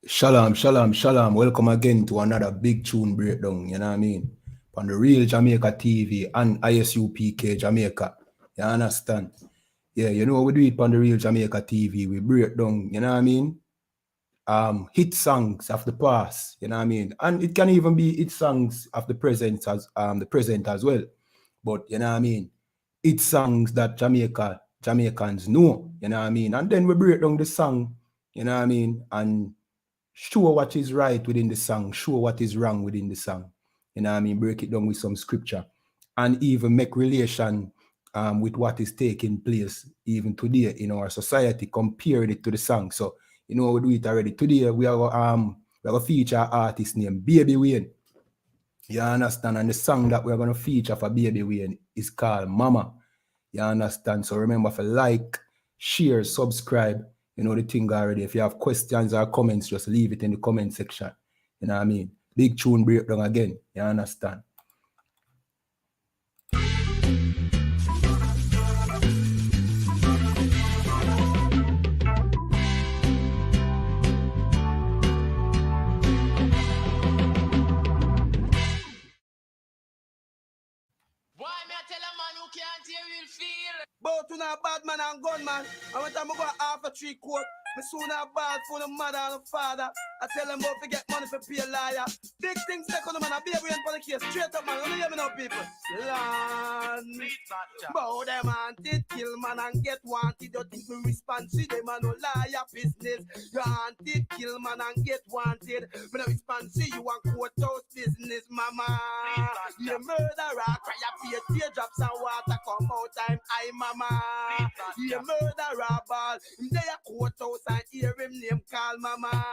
Shalom, shalom, shalom. Welcome again to another big tune breakdown, you know what I mean? On the Real Jamaica TV and ISUPK Jamaica. You understand? Yeah, you know we do it on the Real Jamaica TV. We break down, you know what I mean? Hit songs of the past, you know what I mean? And it can even be hit songs of the present as well. But you know what I mean? Hit songs that Jamaicans know, you know what I mean? And then we break down the song, you know what I mean? And show what is right within the song, show what is wrong within the song. You know what I mean? Break it down with some scripture and even make relation with what is taking place even today in our society, comparing it to the song. So, you know, we do it already. Today, we are going to feature an artist named Baby Wayne. You understand? And the song that we're going to feature for Baby Wayne is called Mama. You understand? So remember to like, share, subscribe. You know the thing already. If you have questions or comments, just leave it in the comment section. You know what I mean? Big tune breakdown again. You understand? Both to a bad man and gunman. And when time I go half a 3 court, me soon have bad for the mother and the father. I tell them about to get money for pay a liar. Big things take on the man, I be able to for the case. Straight up man, you hear me now people. Land. Bow them wanted, kill man and get wanted. You think me respond to them and no liar business. You wanted, kill man and get wanted. Me no respond to you and courthouse business, mama. You murderer, cry a teardrops and water come out time, I mama. You murderer, ball. Him there a courthouse and hear him name call mama.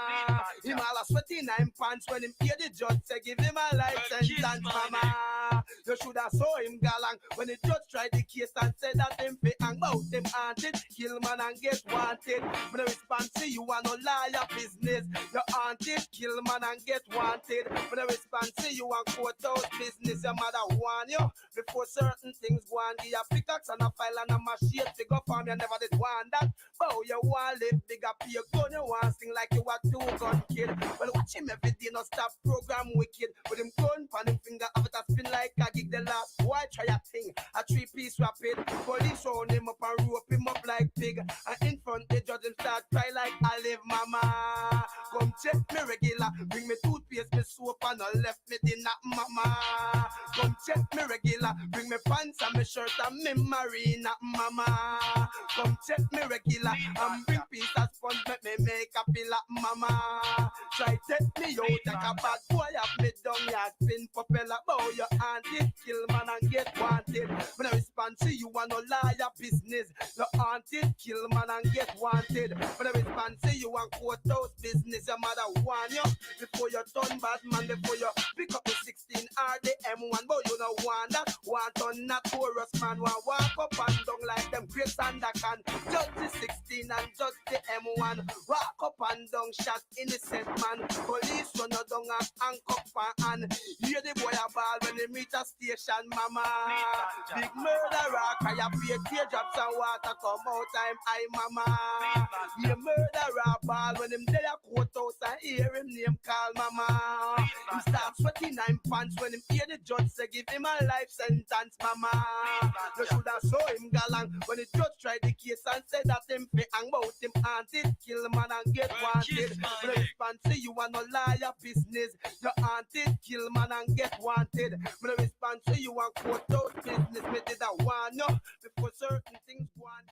Him all a sweaty 9 pants when him hear the judge say give him a life sentence, mama. You should have saw him galang when the judge tried the case and said that him pay and bout him haunted, kill man and get wanted. When I respond to you and no liar business, you haunted, kill man and get wanted. When I respond to you and courthouse business, your mother warn you before certain things go on. Give a pickaxe and a file and a machete to go for me. I never did want that. Bow you want live bigger, pay your gun, you want sing like you a 2-gun kid. Well, watch him every day, no stop program wicked. With him gun pan him finger, have it a spin like a gig. The last boy try a thing, a 3-piece rapid. Police round him up and rope him up like pig. And in front the judge him start cry like I live, mama. Come check me regular, bring me toothpaste, me soap and no left me dinner, mama. Come check me regular, bring me pants and me shirt and me marina, mama. Come check me regular, and bring piece of sponge, make a pillar, mama. Try take me out like a bad boy, have me down, ya spin propeller. Bow your auntie, kill man and get wanted. When I respond to you and no liar business, your auntie, kill man and get wanted. When I respond to you and courthouse business, your mother warn you before you turn bad man, before you pick up the 16 or the M1, but you know want that, want on not chorus man, want walk up and down like them Chris and the can. Judge the 16 and judge the M1, walk up and down, shot innocent man. Police run you down and handcuff and hear the boy a ball when they meet a station, mama. Big murderer, cry a pay teardrops and water come out time, I mama. You murderer ball when him there a courthouse and hear him name call mama. Him start sweating 9 pants when him hear the judge say give him a life sentence, mama. You should have saw him galang when the judge tried the case and said that him pay and bout him haunted, kill man and get wanted. But I respond to you and no liar business. You haunted, kill man and get wanted. But I respond to you and courthouse business. Me did a warn you before certain things go on.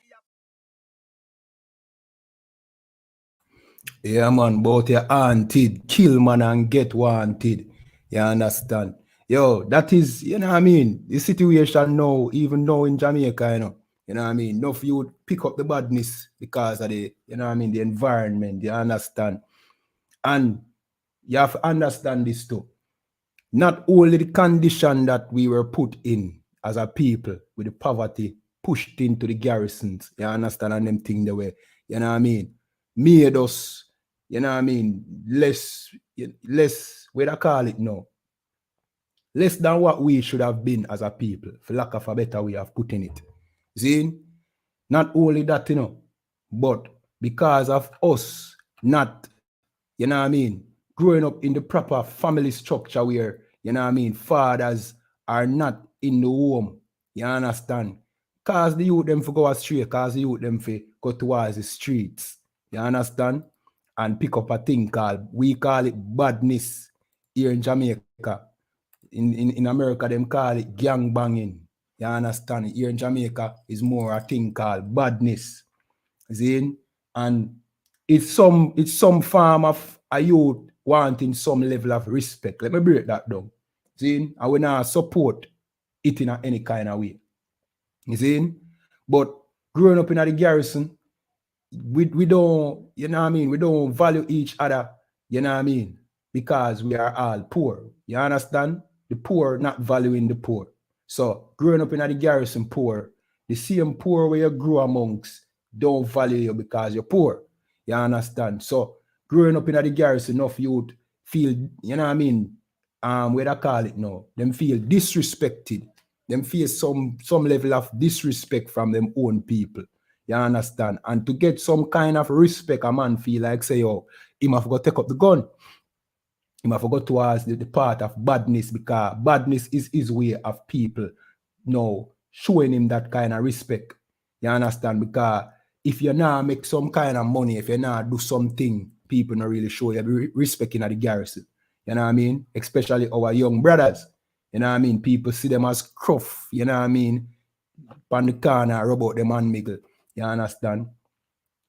Yeah, man, both your haunted, kill man and get wanted. You understand? Yo, that is, you know what I mean? The situation now, even now in Jamaica, you know what I mean? Enough you would pick up the badness because of the, you know what I mean, the environment, you understand? And you have to understand this too. Not only the condition that we were put in as a people with the poverty pushed into the garrisons, you understand, and them thing the way, you know what I mean, made us, you know what I mean, less, what I call it now, less than what we should have been as a people, for lack of a better way of putting it. See, not only that, but because of us not You know what I mean? Growing up in the proper family structure where, you know what I mean, fathers are not in the home. You understand? Cause the youth them for go astray, cause the youth them for go towards the streets. You understand? And pick up a thing called, we call it badness here in Jamaica. In America, them call it gang banging. You understand? Here in Jamaica is more a thing called badness. See? And it's some form of a youth wanting some level of respect. Let me break that down. See? I will not support it in any kind of way. You see? But growing up in the garrison, we don't, you know what I mean? We don't value each other, you know what I mean? Because we are all poor. You understand? The poor not valuing the poor. So growing up in the garrison poor, the same poor where you grew amongst don't value you because you're poor. You understand? So growing up in the garrison, enough youth feel, you know what I mean? What I call it now, them feel disrespected. Them feel some level of disrespect from them own people. You understand? And to get some kind of respect, a man feel like say, oh, he must go take up the gun. He must go towards the part of badness, because badness is his way of people showing him that kind of respect. You understand? Because if you now make some kind of money, if you now do something, people not really show you respect in the garrison. You know what I mean? Especially our young brothers. You know what I mean? People see them as cruff. You know what I mean? On the corner, rub out them and miggle. You understand?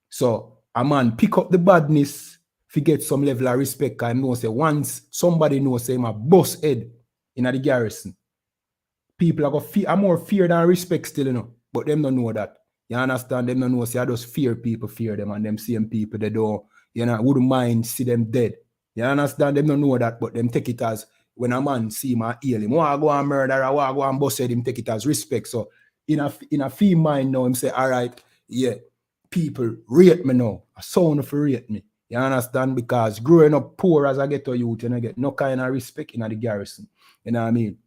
So a man pick up the badness if get some level of respect. I know say once somebody knows say him a boss head in the garrison, people are gonna more fear than respect still, you know. But them don't know that. You understand? Them don't know say I just fear people fear them, and them same people they don't, wouldn't mind see them dead. You understand? Them don't know that, but them take it as when a man see him and heal him. Why go and murder or why go and boss head him, take it as respect. So in a fee mind now, him say, all right, yeah, people rate me now. A sound of rate me. You understand? Because growing up poor as I get to youth, and I get no kind of respect in the garrison. You know what I mean?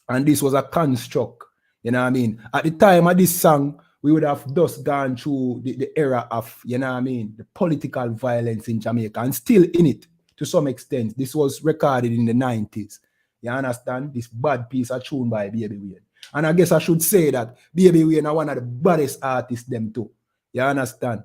And this was a construct. You know what I mean? At the time of this song, we would have just gone through the era of, you know what I mean, the political violence in Jamaica, and still in it to some extent. This was recorded in the 90s. You understand? This bad piece of tune by Baby Wayne. And I guess I should say that Baby Wayne are one of the baddest artists them too. You understand?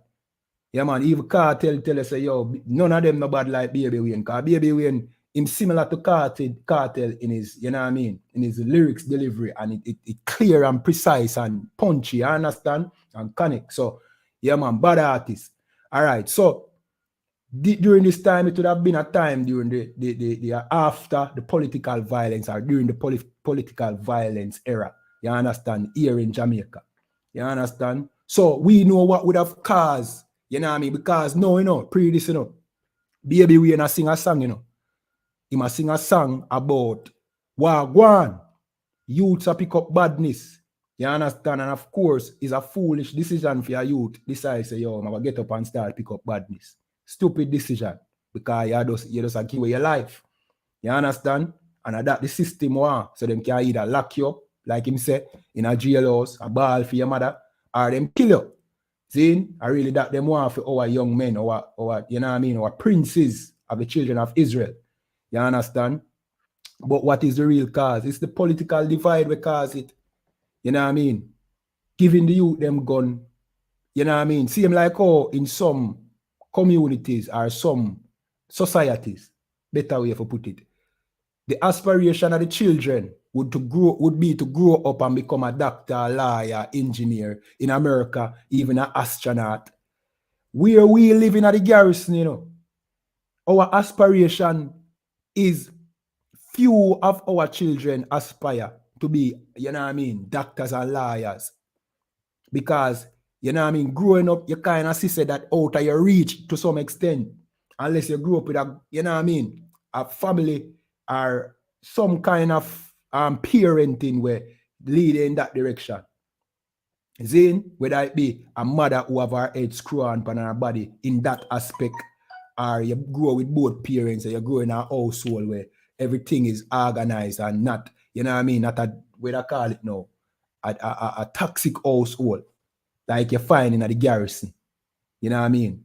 Yeah, man, even Cartel tell us, yo, none of them no bad like Baby Wayne. Because Baby Wayne, him similar to Cartel in his, you know what I mean, in his lyrics delivery, and it clear and precise and punchy, you understand? And connect. So, yeah, man, bad artist. All right, so during this time, it would have been a time during the after the political violence, or during the political violence era, you understand, here in Jamaica. You understand? So we know what would have caused, you know what I mean? Because no, pre this, Baby Wayne sing a song, He must sing a song about Wagwan. Youths a pick up badness. You understand? And of course, it's a foolish decision for your youth. Decide say, yo, I'm gonna get up and start pick up badness. Stupid decision. Because you just give away your life. You understand? And that the system want. So them can either lock you up, like him say, in a jailhouse, a ball for your mother, or them kill you. See? I really that them want for our young men, our you know what I mean, our princes of the children of Israel. You understand? But what is the real cause? It's the political divide we cause it. You know what I mean? Giving the youth them gun. You know what I mean? Same like in some communities or some societies, better way to put it, the aspiration of the children would be to grow up and become a doctor, lawyer, engineer, in America, even an astronaut. Where we live in the garrison, our aspiration is few of our children aspire to be, you know what I mean, doctors and lawyers. Because, you know what I mean, growing up, you kind of see that out of your reach to some extent. Unless you grew up with a, you know what I mean, a family or some kind of parenting where lead in that direction. Then, whether it be a mother who have her head screw on her body in that aspect, or you grow with both parents, or you grow in a household where everything is organized and not, you know what I mean, not a, what I call it now, a toxic household, like you find in the garrison. You know what I mean?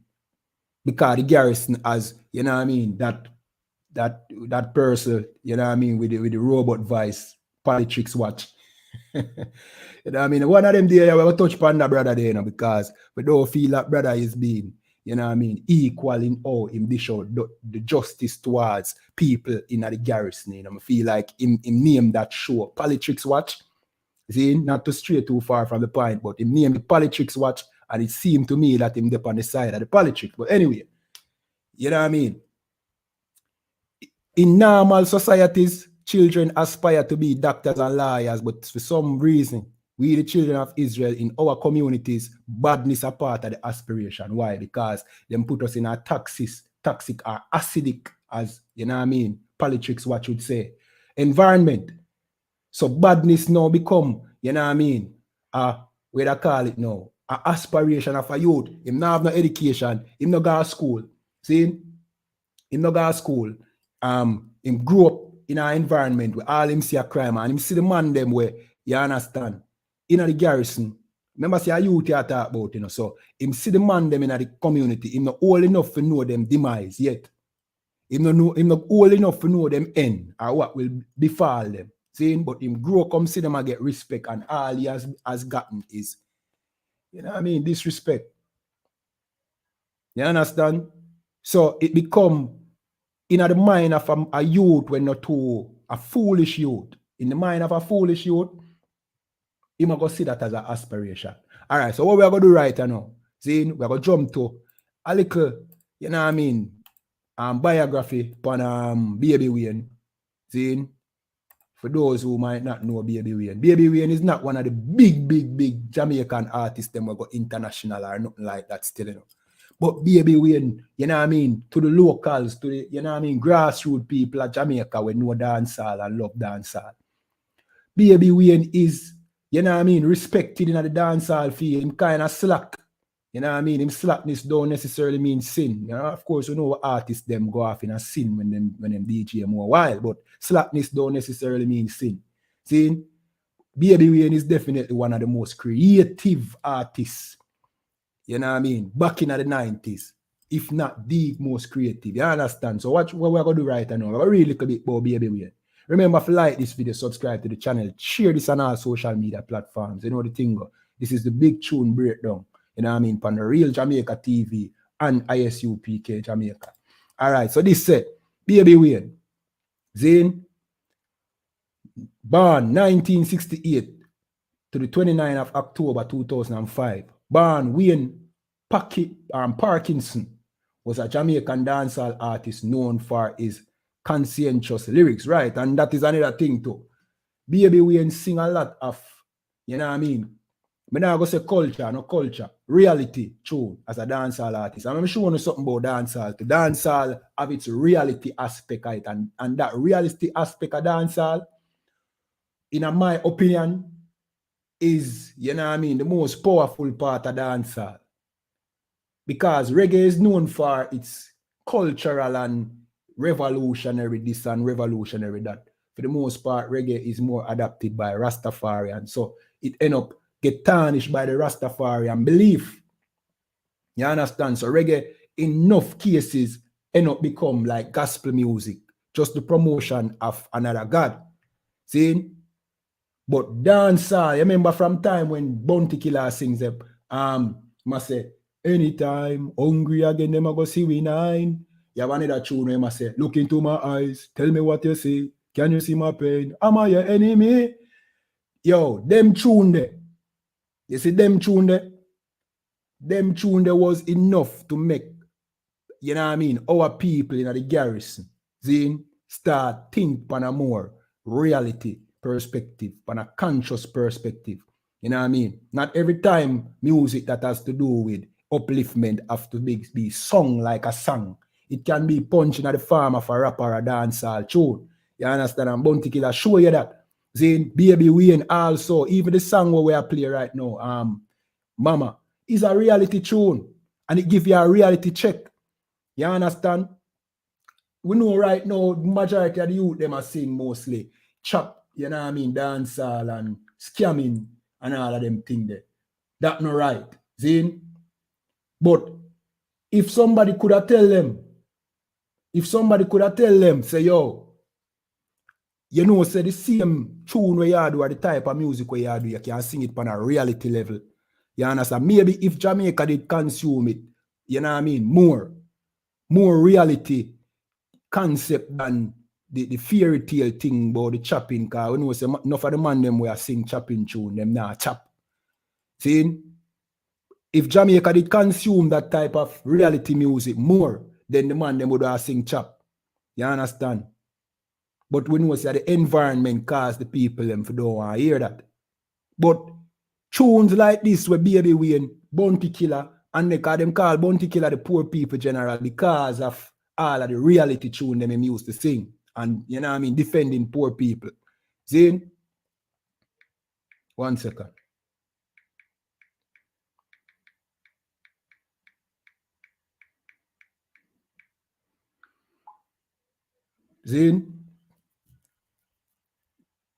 because the garrison has, you know what I mean, that person, you know what I mean, with the robot voice, politics watch. You know what I mean? One of them there, we will touch upon that brother there, you know, because we don't feel that brother is being, you know what I mean, equal in all him dish out the justice towards people in the garrison. You know, I feel like him name that show, Politics Watch. See, not to stray too far from the point, but him name the Politics Watch, and it seemed to me that him up on the side of the politics. But anyway, you know what I mean? In normal societies, children aspire to be doctors and lawyers, but for some reason, we, the children of Israel, in our communities, badness are part of the aspiration. Why? Because them put us in a toxic or acidic, as you know what I mean, politics, what you'd say, environment. So badness now become, you know what I mean, what I call it now, a aspiration of a youth. Him not have no education, him no go to school. See? Him no go to school. Him grew up in an environment where all him see a crime and him see the man them where, you understand, in the garrison. Remember see a youth you talk about, you know, so him see the man them in the community, him not old enough to know them demise yet. Him not old enough to know them end or what will befall them. See, but him grow come see them and get respect, and all he has gotten is, you know what I mean, disrespect. You understand? So it become in the mind of a youth when not too a foolish youth. In the mind of a foolish youth, he might go see that as an aspiration. All right, so what we are going to do right now? See, we are going to jump to a little, you know what I mean, biography on Baby Wayne. See, for those who might not know Baby Wayne. Baby Wayne is not one of the big Jamaican artists that will go international or nothing like that still, you know. But Baby Wayne, you know what I mean, to the locals, to the, you know what I mean, grassroots people of Jamaica we know dancehall and love dancehall. Baby Wayne is, you know what I mean, respected in the dancehall field. Him kind of slack. You know what I mean? Him slackness don't necessarily mean sin. You know, of course, you know artists them go off in a sin when them DJ more wild, but slackness don't necessarily mean sin. See, Baby Wayne is definitely one of the most creative artists. You know what I mean? Back in the 90s, if not the most creative. You understand? So what we're going to do right now, we're going to read a little bit about Baby Wayne. Remember to like this video, subscribe to the channel, share this on all social media platforms. You know the thing. This is the big tune breakdown. You know what I mean? On the Real Jamaica TV and ISUPK Jamaica. All right, so this said, Baby Wayne, Zane, born 1968 to the 29th of October 2005. Born Wayne Parkinson was a Jamaican dancehall artist known for his conscientious lyrics, right? And that is another thing too. Baby Wayne sing a lot of, you know what I mean? I'm not going to say culture, no culture, reality tune as a dancehall artist. I'm showing you something about dancehall. The dancehall have its reality aspect of it, and that reality aspect of dancehall, in my opinion, is, you know what I mean, the most powerful part of dancehall. Because reggae is known for its cultural and revolutionary this and revolutionary that. For the most part, reggae is more adapted by Rastafarian. So it end up get tarnished by the Rastafarian belief. You understand? So reggae, in enough cases, end up become like gospel music, just the promotion of another God. See? But dancehall, you remember from time when Bounty Killer sings up, must say, anytime, hungry again, them a go see we nine. You have another tune where must say, look into my eyes, tell me what you see. Can you see my pain? Am I your enemy? Yo, them tune there. You see them tune there? Them tune there was enough to make, you know what I mean, our people in the garrison, see, start think on a more reality perspective, on a conscious perspective. You know what I mean? Not every time music that has to do with upliftment have to be sung like a song. It can be punching at the farm of a rapper or a dancehall tune. You understand? And Bounty Killer show you that. Zane, Baby Wayne also, even the song where we are playing right now, Mama, is a reality tune. And it gives you a reality check. You understand? We know right now, majority of the youth, them are sing mostly chop, you know what I mean, dancehall and scamming and all of them things there. That's not right. Zane? But If somebody could have tell them, say, yo, you know, say the same tune where you do or the type of music where you do, you can sing it on a reality level. You understand? Maybe if Jamaica did consume it, you know what I mean, more reality concept than the fairy tale thing about the chopping, because we know say enough of the man them where sing chopping tune, them now chop. See? If Jamaica did consume that type of reality music more, then the man them would have sing chop. You understand? But we know say the environment cause the people them for don't want to hear that. But tunes like this where Baby Wayne, Bounty Killer, and they call them call Bounty Killer the poor people general because of all of the reality tune them used to sing. And you know what I mean, defending poor people. See? 1 second. See?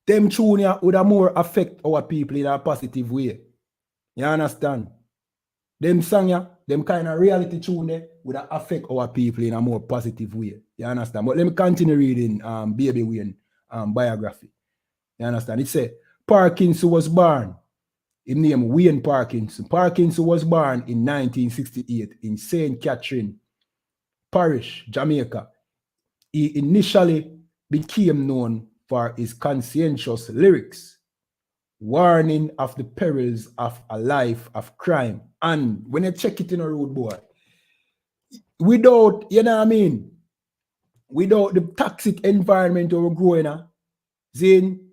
Them tune would have more affect our people in a positive way. You understand? Them song, them kind of reality tune would affect our people in a more positive way. You understand? But let me continue reading Baby Wayne biography. You understand? It said, Parkinson was born. His name Wayne Parkinson. Parkinson was born in 1968 in Saint Catherine Parish, Jamaica. He initially became known for his conscientious lyrics, warning of the perils of a life of crime. And when you check it in a road, boy, without, you know what I mean, without the toxic environment we're growing up, Zane,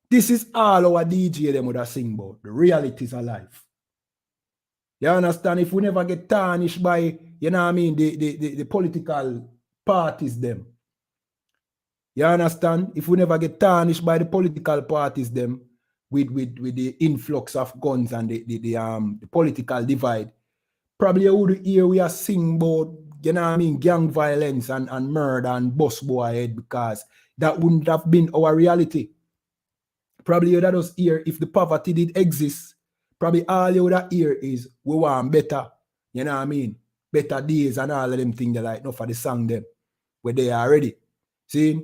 this is all our DJ them would have sing about, the realities of life. You understand? If we never get tarnished by, you know what I mean, the political parties them. You understand? If we never get tarnished by the political parties them with the influx of guns and the political divide, probably you would hear we are sing about, you know what I mean, gang violence and murder and bus boy head, because that wouldn't have been our reality. Probably you would just hear if the poverty did exist, probably all you would hear is we want better, you know what I mean, better days and all of them things like no for the song them where they are ready. See?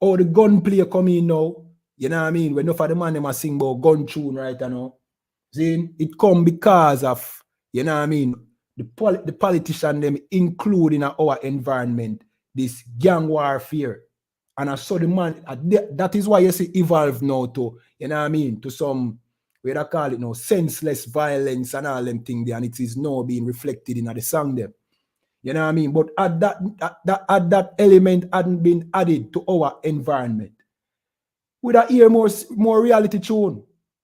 Oh, the gunplay come in now, you know what I mean, when no for the man them a sing about gun tune right now. See? It come because of, you know what I mean, the politician them include in our environment this gang warfare. And I saw the man, that is why you see evolve now to, you know what I mean, to some, where they call it now, senseless violence and all them things there, and it is now being reflected in the song them. You know what I mean? But at that element hadn't been added to our environment, we'd hear more reality tune.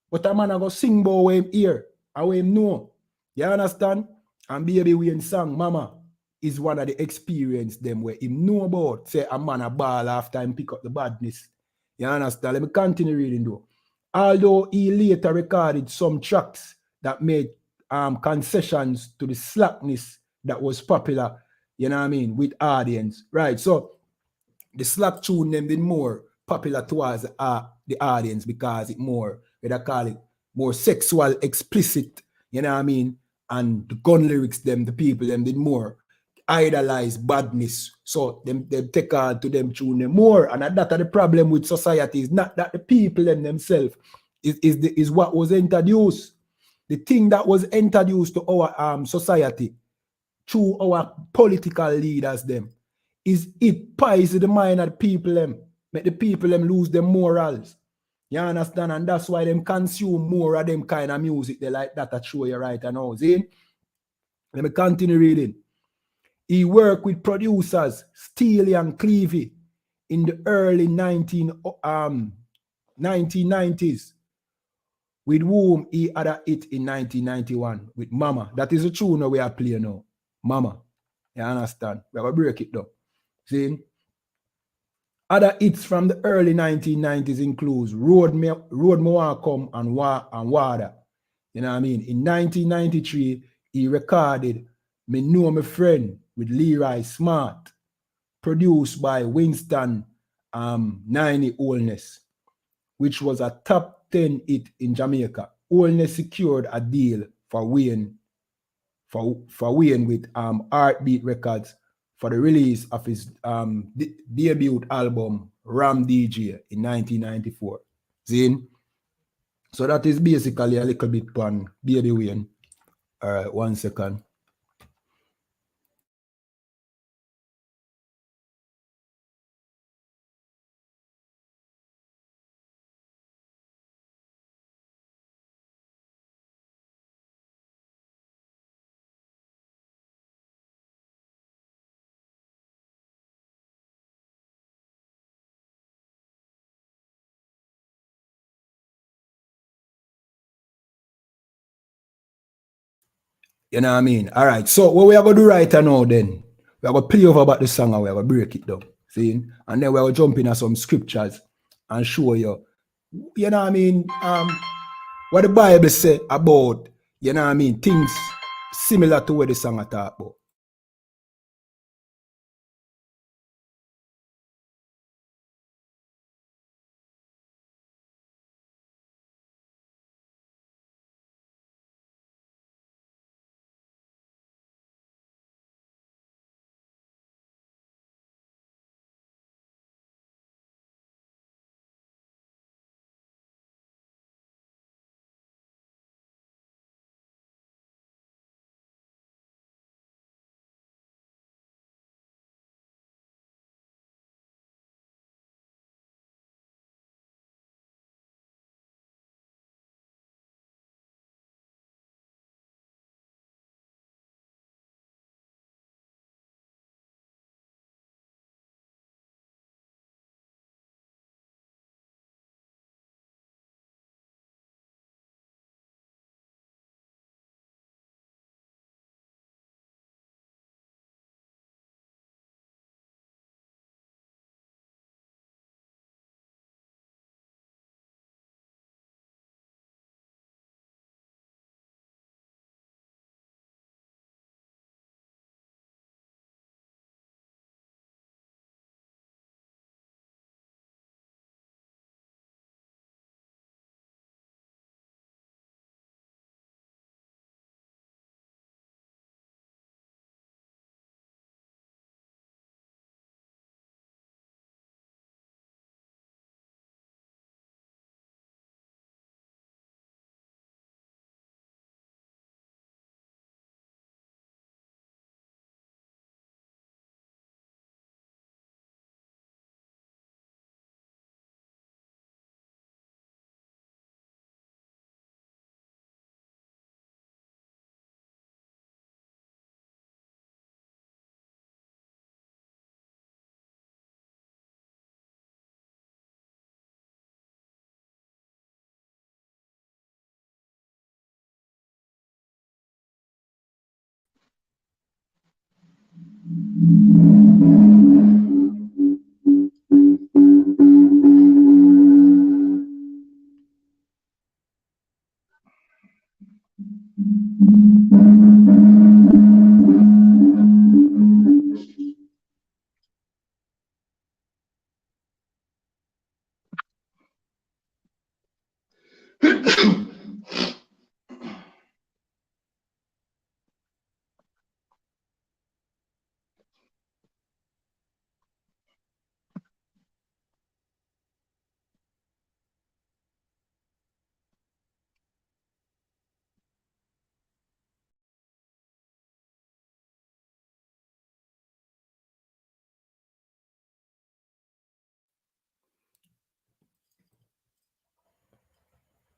But a man I go sing about what him hear and what him know. You understand? And Baby Wayne song, Mama, is one of the experience them where him know about. Say a man a ball after him pick up the badness. You understand? Let me continue reading though. Although he later recorded some tracks that made concessions to the slackness that was popular, you know what I mean, with audience. Right. So the slack tune them been more popular towards the audience because it more, what I call it, more sexual, explicit, you know what I mean? And the gun lyrics them, the people them did more idolize badness. So them take on to them tune them more. And that's the problem with society is not that the people themselves is what was introduced. The thing that was introduced to our society through our political leaders them is it poison the mind of the people them, make the people them lose their morals. You understand? And that's why them consume more of them kind of music they like that I show you right now. See? Let me continue reading. He worked with producers Steely and Clevie in the early 1990s, with whom he had a hit in 1991 with Mama. That is a tune we are playing now. Mama. You understand? We have to break it down. See? Other hits from the early 1990s includes Road Mi Waan Come and Water. You know what I mean? In 1993, he recorded Know Mi Fren with Leroy Smart, produced by Winston, Niney, Holness, which was a top 10 hit in Jamaica. Holness secured a deal for Wayne for Wayne with Heartbeat Records for the release of his debut album Ram DJ in 1994. See? So that is basically a little bit on Baby Wayne. All right, 1 second. You know what I mean? All right. So what we are going to do right now then, we are going to play over about the song and we are going to break it down. See? And then we are going to jump into some scriptures and show you, you know what I mean, what the Bible say about, you know what I mean, things similar to what the song I talk about.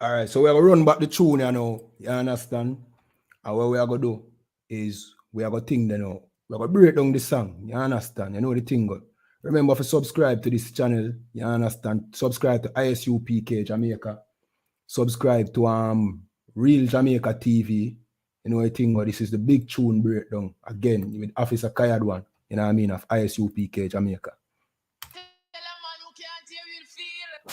All right, so we're going to run back the tune now, you understand? And what we are going to do is we are going to think then now. We're going to break down the song, you understand? You know the thing good. Remember to subscribe to this channel, you understand? Subscribe to ISUPK Jamaica. Subscribe to Real Jamaica TV. You know the thing good. This is the big tune breakdown. Again, with Officer Kayad one, you know what I mean, of ISUPK Jamaica.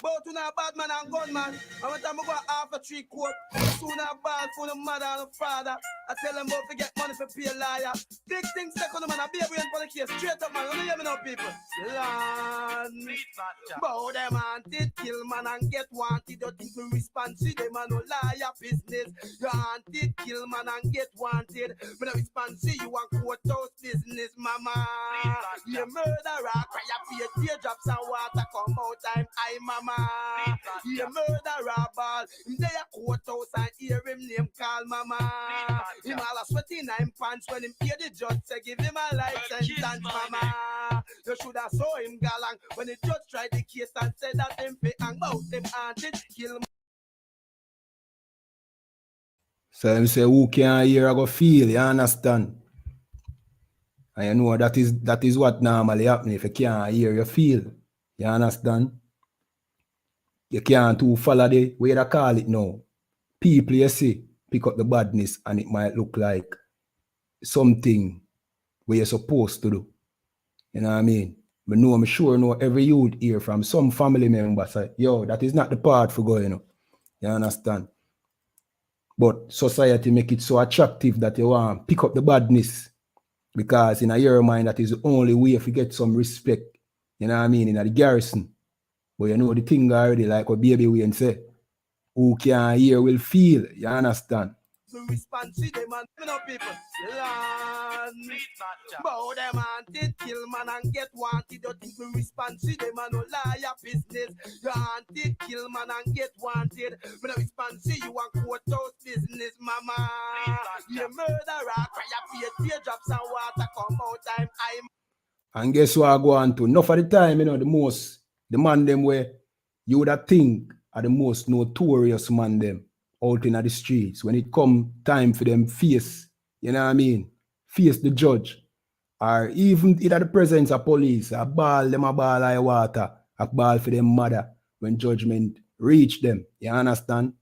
Both to a bad man and gunman. I went to go half a 3 quart. Soon I bad for the mother and the father. I tell them about to get money for pay a liar. Big things take on the man, I be a brain for the case. Straight up, man, you hear me now, people? Land. Bow them wanted, kill man and get wanted. You think me respond to them and no liar business. You wanted, kill man and get wanted. Me no respond to you and courthouse business, mama. You murderer, cry up your teardrops and water come out time, I mama. You murderer, ball. Him there a courthouse and hear him name call mama. Him all a sweaty 9 pants when him hear the judge say give him a life sentence, mama. You should have saw him galang when the judge tried the case and said that him pay and out him haunted kill. So him say who can't hear I go feel, you understand? And you know that is what normally happen. If you can't hear, you feel. You understand? You can't too follow the way they call it now. People you see pick up the badness and it might look like something where you're supposed to do. You know what I mean? But no, I'm sure know every youth here from some family members say, yo, that is not the part for going, you know. You understand? But society make it so attractive that you want to pick up the badness. Because in your mind, that is the only way if you get some respect. You know what I mean? In the garrison. But you know the thing already, like what Baby Wayne say, who can hear will feel. You understand? Respond to them and you know people. Land. Bow them wanted, kill man and get wanted. You think me respond to them and no liar business. You wanted, kill man and get wanted. When I respond to you and courthouse business, mama. You murderer, cry up your teardrops and water come out time. And guess what I go on to? Enough of the time, you know, the man them where you would have think are the most notorious man them out in the streets. When it come time for them face, you know what I mean? Face the judge. Or even in the presence of police, a ball them a ball like water, a ball for them mother when judgment reach them. You understand?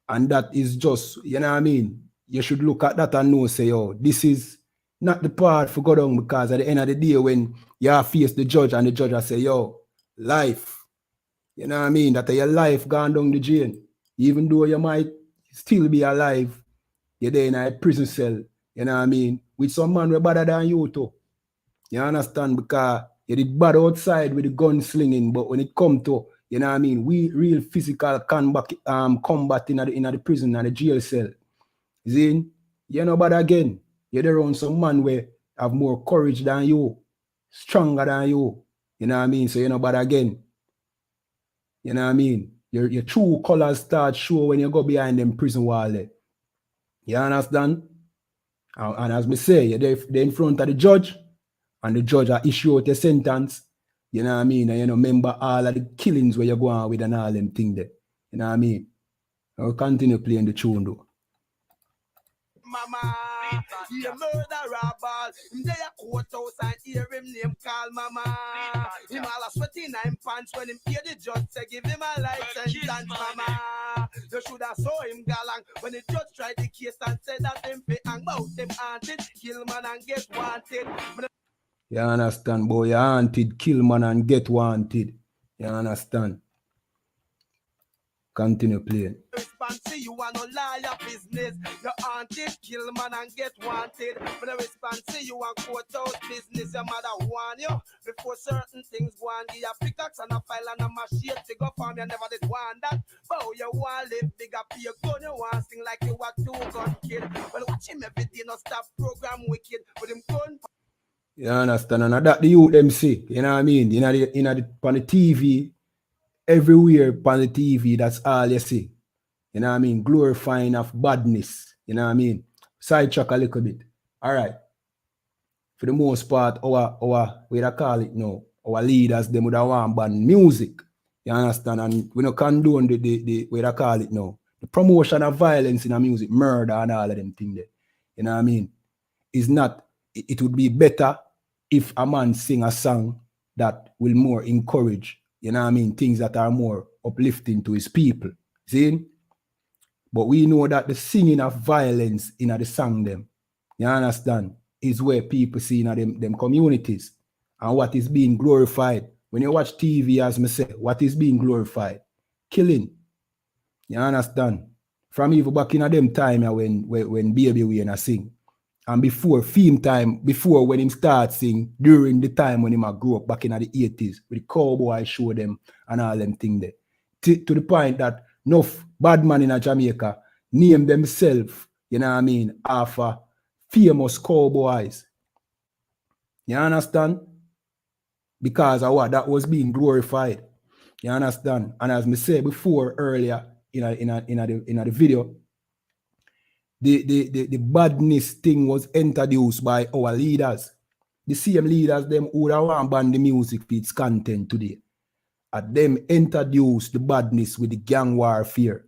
And that is just, you know what I mean? You should look at that and know, say, yo, this is not the part for go down, because at the end of the day, when you face the judge and the judge will say, yo, life, you know what I mean? That your life gone down the drain. Even though you might still be alive, you're there in a prison cell, you know what I mean? With some man who better than you too. You understand? Because you did bad outside with the gun slinging, but when it come to, you know what I mean, we real physical combat in the prison and the jail cell. See? You know bad again. You're around some man where have more courage than you, stronger than you. You know what I mean? So you know bad again. You know what I mean? Your true colors start show when you go behind them prison wall there. You understand? And as me say, you're there in front of the judge, and the judge will issue out a sentence. You know what I mean? And you know, remember all of the killings where you go on with and all them things there. You know what I mean? I'll continue playing the tune though. Mama, you murderer ball. Him there a courthouse and hear him name call mama. Him all a sweaty 9 pants when him hear the judge say give him a life sentence, mama. You should have saw him galang when the judge tried the case and said that him pay and bout him haunted, kill man and get wanted. You understand, boy? You haunted, kill man and get wanted. You understand? Continue playing. Respond to you and no liar business. You haunted, kill man and get wanted. When I respond to you and courthouse business, your mother warn you before certain things go on. Give a pickaxe and a file and a machete to go for me. I never did want that. But you want live bigger, be a gun. You want sing like you were 2-gun kid. Well, watch him every day, no stop program wicked. With him gun. You understand? And that the youth them see. You know what I mean? On the TV. Everywhere on the TV, that's all you see. You know what I mean? Glorifying of badness. You know what I mean? Sidetrack a little bit. All right. For the most part, our we call it now, our leaders, them would have want ban music. You understand? And we don't condone the way they call it now. The promotion of violence in the music, murder and all of them things there. You know what I mean? Is not, it would be better if a man sing a song that will more encourage, you know what I mean, things that are more uplifting to his people. See? But we know that the singing of violence in the song them, you understand, is where people see in them communities and what is being glorified. When you watch TV, as me say, what is being glorified? Killing. You understand? from even back in them time when Baby Wayne a sing. And before theme time, before when him start sing, during the time when him a grew up back in the 80s, with the cowboy show them and all them thing there. To the point that enough bad man in Jamaica name themselves, you know what I mean, after famous cowboys. You understand? Because of what that was being glorified. You understand? And as me said before earlier in the video, the badness thing was introduced by our leaders. The same leaders them who don't want ban the music for its content today. And them introduced the badness with the gang warfare.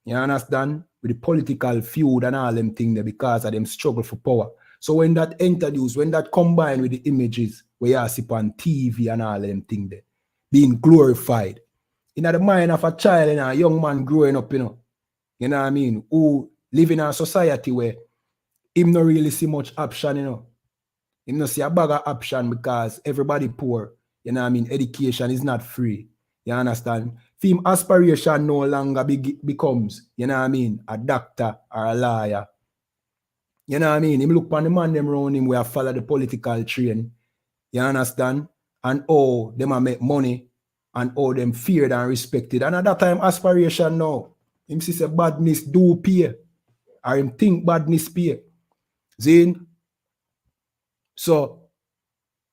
You understand? With the political feud and all them things there because of them struggle for power. So when that introduced, when that combined with the images where you see on TV and all them things there, being glorified. In the mind of a child and a young man growing up, you know what I mean, who live in a society where him not really see much option, you know. Him not see a bag of option because everybody poor. You know what I mean? Education is not free. You understand? Film aspiration no longer becomes, you know what I mean, a doctor or a lawyer. You know what I mean? Him look on the man them around him where follow the political train. You understand? And oh, them a make money and oh, them feared and respected. And at that time, aspiration now. Him see say badness do pay. Or him think badness pay. Zin? So,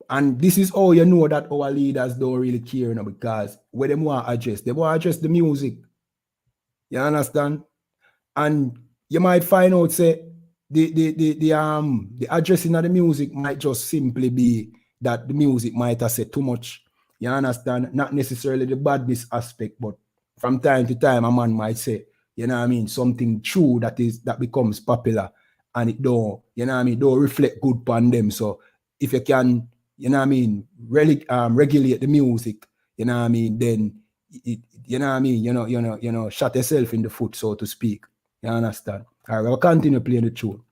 and this is how you know that our leaders don't really care, you know, because where they want to address the music. You understand? And you might find out, say, the addressing of the music might just simply be that the music might have said too much. You understand? Not necessarily the badness aspect, but from time to time a man might say, you know what I mean, something true that becomes popular and it don't, you know what I mean, don't reflect good upon them. So if you can, you know what I mean, regulate the music, you know what I mean, then you know what I mean, you know, shot yourself in the foot, so to speak. You understand? All right, we'll continue playing the tune.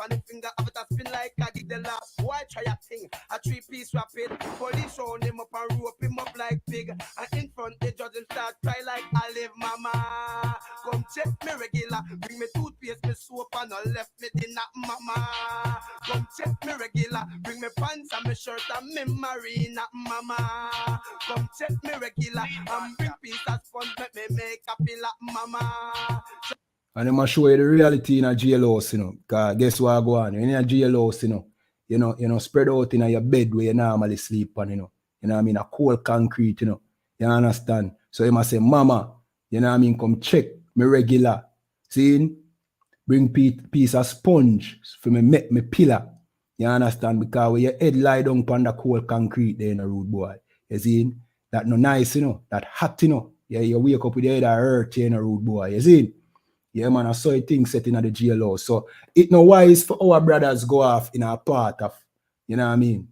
On the finger of it, I feel like I did the last. Why try a thing? A 3-piece rapid. Police round him up and rope him up like pig. And in front the judge and start cry like I live, mama. Come check me regular. Bring me toothpaste, me soap and no left me dinner, mama. Come check me regular. Bring me pants and me shirt and me marina, mama. Come check me regular. And bring piece of sponge, make a pillar, mama. And I'm going to show you the reality in a jailhouse, you know. Because guess what I go on? In a jailhouse, you know, spread out in your bed where you normally sleep on, you know what I mean? A cold concrete, you know. You understand? So you must say, mama, you know what I mean? Come check me regular. See? Bring piece of sponge for me make me pillar. You understand? Because when your head lie down on the cold concrete there in a rude boy. You see? That no nice, you know. That hot, you know. Yeah, you wake up with your head that hurt in a rude boy. You see? Yeah, man, I saw a thing set in the jail. So it no wise for our brothers go off in a part of, you know what I mean,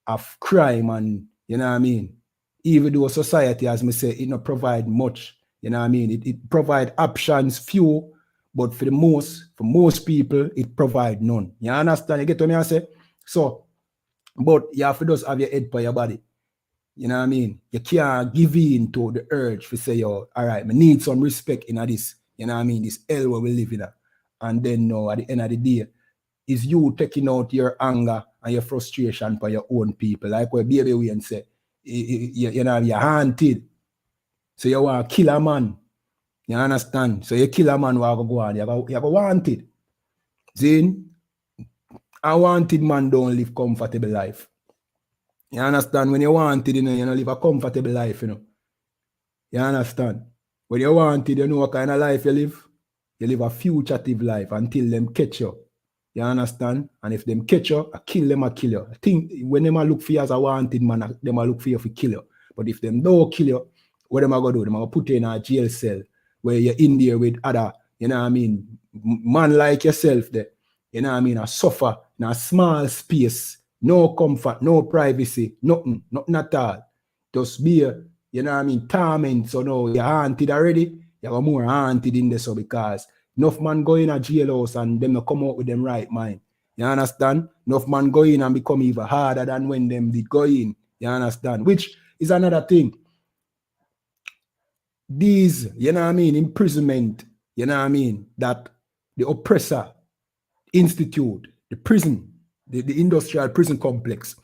of crime and, you know what I mean, even though society, as me say, it not provide much, you know what I mean, it provide options few, but for most people, it provide none. You understand? You get what I say? So, but you have to just have your head for your body. You know what I mean? You can't give in to the urge to say, yo, all right, I need some respect in this. You know what I mean? This hell where we live in. And then no, at the end of the day, is you taking out your anger and your frustration for your own people. Like what Baby Wayne say, you know, you're haunted. So you want to kill a man. You understand? So you kill a man while go on. You go wanted. Then, a wanted man don't live comfortable life. You understand? When you wanted, you know, you don't live a comfortable life, you know. You understand? When you wanted, you know what kind of life you live? You live a fugitive life until them catch you. You understand? And if them catch you, I kill them, I kill you. I think when them look for you as a wanted man, them look for you to kill you. But if them don't kill you, what them going to do? Them going to put you in a jail cell where you're in there with other, you know what I mean, man like yourself there. You know what I mean? I suffer in a small space, no comfort, no privacy, nothing at all. Just be a, you know what I mean, torment. So now you're haunted already. You're more haunted in this, so because enough man go in a jailhouse and them not come out with them right mind. You understand? Enough man go in and become even harder than when them did go in. You understand? Which is another thing. These, you know what I mean, imprisonment you know what I mean, that the oppressor institute, the prison, the industrial prison complex,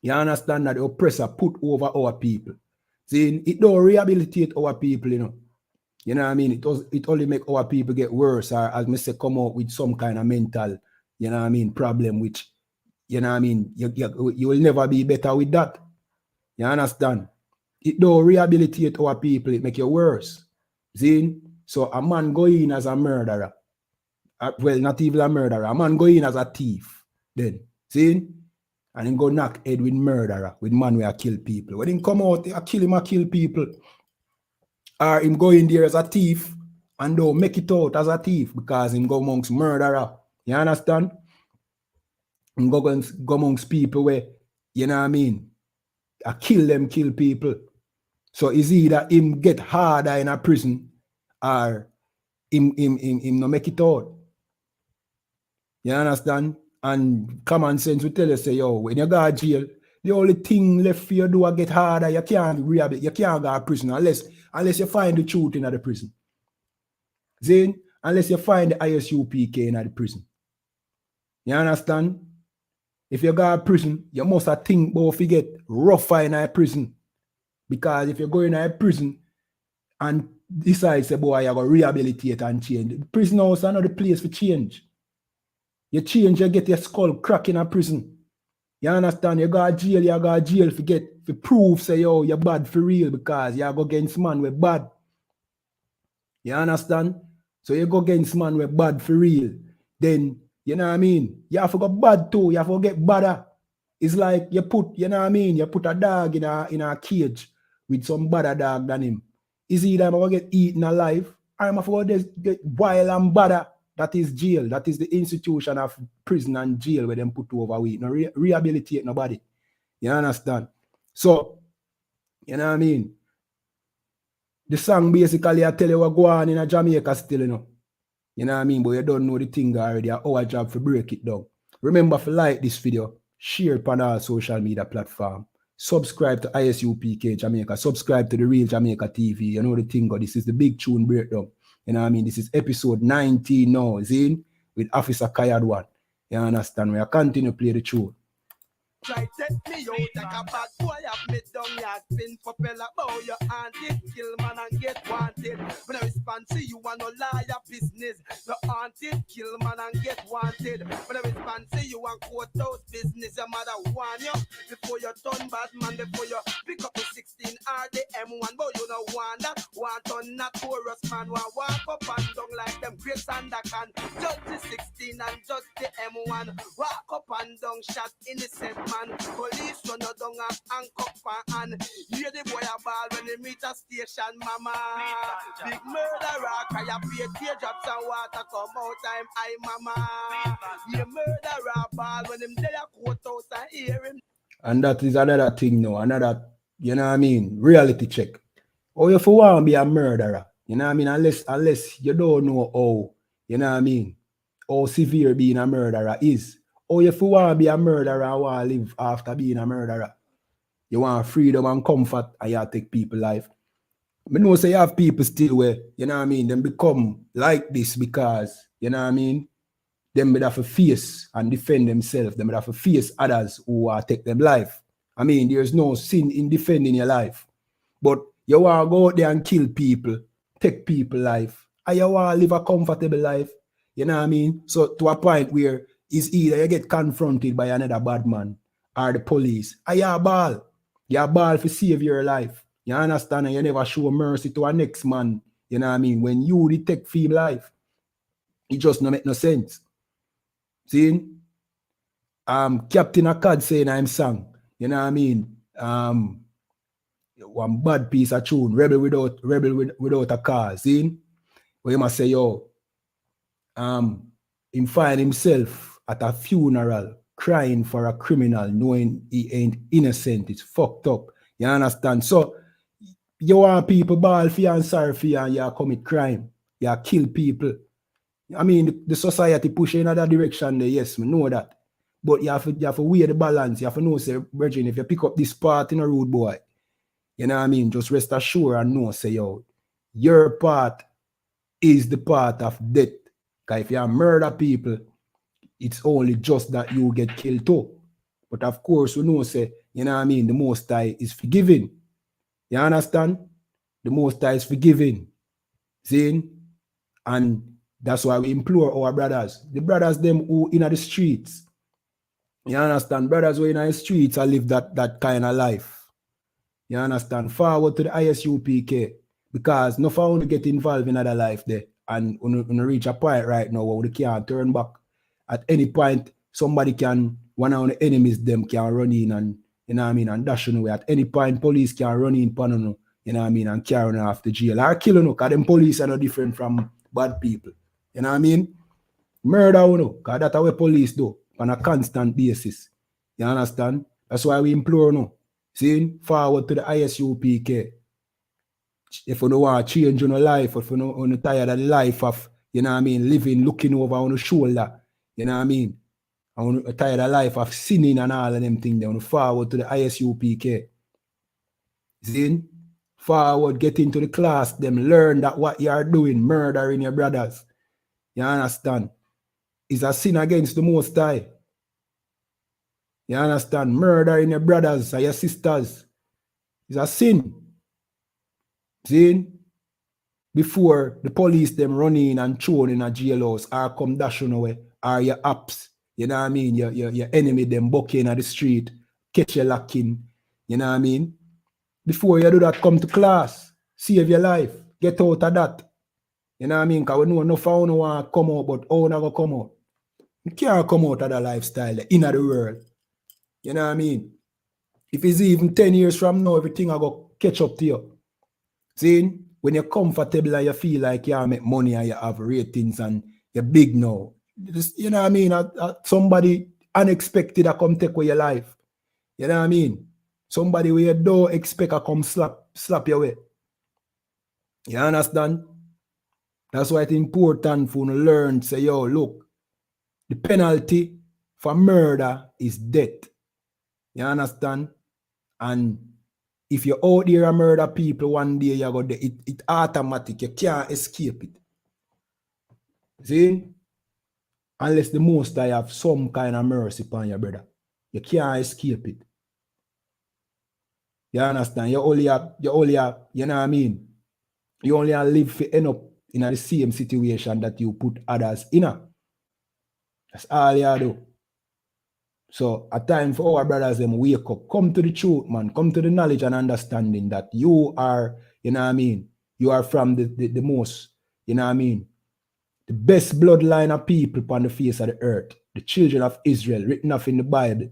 you understand that the oppressor put over our people. See, it don't rehabilitate our people, you know. You know what I mean? It only make our people get worse, or as me say, come out with some kind of mental, you know what I mean, problem, which, you know what I mean, you will never be better with that. You understand? It don't rehabilitate our people, it make you worse. See? So a man go in as a murderer. Well, not even a murderer. A man go in as a thief. Then, see? And him go knock head with murderer, with man where kill people. When him come out, I kill people. Or him go in there as a thief and don't make it out as a thief because him go amongst murderer. You understand? Him go amongst people where, you know what I mean? I kill people. So it's either him get harder in a prison or him no make it out. You understand? And common sense will tell you, say, yo, when you go to jail, the only thing left for you to do is get harder. You can't rehabilitate, you can't go to prison unless you find the truth in the prison. Then, unless you find the ISUPK in the prison. You understand? If you go to prison, you must think about if you get rougher in a prison. Because if you go in a prison and decide, say, boy, you're going to rehabilitate and change, the prison house is not the place for change. You change, you get your skull crack in a prison. You understand? You go to jail, to prove, say, yo, you're bad for real because you go against man with bad. You understand? So you go against man with bad for real. Then, you know what I mean? You have to go bad too. You have to get badder. It's like you put, you know what I mean? You put a dog in a cage with some badder dog than him. Is either I'm going to get eaten alive or I'm going to get wild and badder. That is jail. That is the institution of prison and jail where them put overweight. No rehabilitate nobody. You understand? So, you know what I mean? The song basically I tell you what go on in a Jamaica still, you know. You know what I mean? But you don't know the thing already. Our job to break it down. Remember to like this video, share it on our social media platform. Subscribe to ISUPK Jamaica. Subscribe to the Real Jamaica TV. You know the thing, this is the big tune breakdown. You know what I mean? This is episode 19 now, Zine, with Officer Kayad One. You understand? We are continue to play the tune. Try take me out like a bad boy, have me down yard, spin propeller, bow your auntie, kill man and get wanted. When I respond to you, I no liar business. The auntie, kill man and get wanted. When I respond to you, and courthouse business, your mother warn you before you turn bad man, before you pick up the 16 or the M1, but you know want that, want on not Horace man, want walk up and down like them Grace and can judge the 16 and judge the M1, walk up and down, shot innocent man. Police run you down and handcuff and hear the boy a ball when they meet a station, mama. Big murderer, cry a pay teardrops and water come out time, I mama. You murderer ball when him there a courthouse and hear him. And that is another thing now, another, you know what I mean, reality check. Or if you want to be a murderer, you know what I mean, unless you don't know how, you know what I mean, how severe being a murderer is. Or if you want to be a murderer and want to live after being a murderer, you want freedom and comfort and you take people's life. I know say you have people still where, you know what I mean, them become like this because, you know what I mean, them would have to face and defend themselves. Them would have to face others who take them life. I mean, there's no sin in defending your life. But you want to go out there and kill people, take people's life, and you want to live a comfortable life. You know what I mean? So to a point where it's either you get confronted by another bad man or the police, and you're a ball. You're a ball for save your life. You understand? And you never show mercy to a next man. You know what I mean? When you detect for life, it just don't make no sense. See? Captain Akkad saying I'm song. You know what I mean? One bad piece of tune, rebel without a cause. See? Where you must say, yo, him find himself at a funeral crying for a criminal knowing he ain't innocent. It's fucked up. You understand? So you want people ball for you and sorry for you and you commit crime. You kill people. I mean, the society push in another direction there. Yes, we know that. But you have to weigh the balance. You have to know, say, Virgin, if you pick up this part in a road boy, you know what I mean? Just rest assured and know, say, yo, your part is the part of death. Because if you murder people, it's only just that you get killed too. But of course, we know, say, you know what I mean, the Most High is forgiving. You understand? The Most High is forgiving. See? And that's why we implore our brothers, the brothers them who in the streets. You understand? Brothers who in the streets I live that kind of life. You understand? Forward to the ISUPK. Because no one to get involved in other life there. And when reach a point right now where we can't turn back. At any point, somebody can, one of the enemies them can run in and, you know what I mean, and dash away. At any point, police can run in upon you know what I mean, and carry off the jail. Or kill you, because them police are no different from bad people. You know what I mean? Murder, because that's what police do on a constant basis. You understand? That's why we implore no. See, forward to the ISUPK. If you don't want to change your life, if you don't tired of the life of, you know what I mean, living, looking over on the shoulder, you know what I mean? I'm tired of life of sinning and all of them things. They want to forward to the ISUPK. See? Forward, get into the class, them learn that what you are doing, murdering your brothers. You understand? Is a sin against the Most High. You understand? Murdering your brothers or your sisters is a sin. See? Before the police them run in and thrown in a jailhouse or come dashing away, or your apps, you know what I mean? Your enemy them bucking at the street, catch you locking, you know what I mean? Before you do that, come to class, save your life, get out of that. You know what I mean? Because we know enough of you want to come out, but how not come out? You can't come out of that lifestyle in the world. You know what I mean? If it's even 10 years from now, everything I go catch up to you. See? When you're comfortable and you feel like you make money and you have ratings and you're big now. You know what I mean? Somebody unexpected that come take away your life. You know what I mean? Somebody where you don't expect to come slap your way. You understand? That's why it's important for you to learn, say, yo, look, the penalty for murder is death. You understand? And if you're out there and murder people one day, you go there, it automatic. You can't escape it. See? Unless the Most High have some kind of mercy upon your brother. You can't escape it. You understand? You only have, you know what I mean? You only live for end up in the same situation that you put others in. That's all you do. So a time for our brothers them wake up, come to the truth, man, come to the knowledge and understanding that you are, you know what I mean, you are from the most, you know what I mean, the best bloodline of people upon the face of the earth, the children of Israel, written off in the Bible,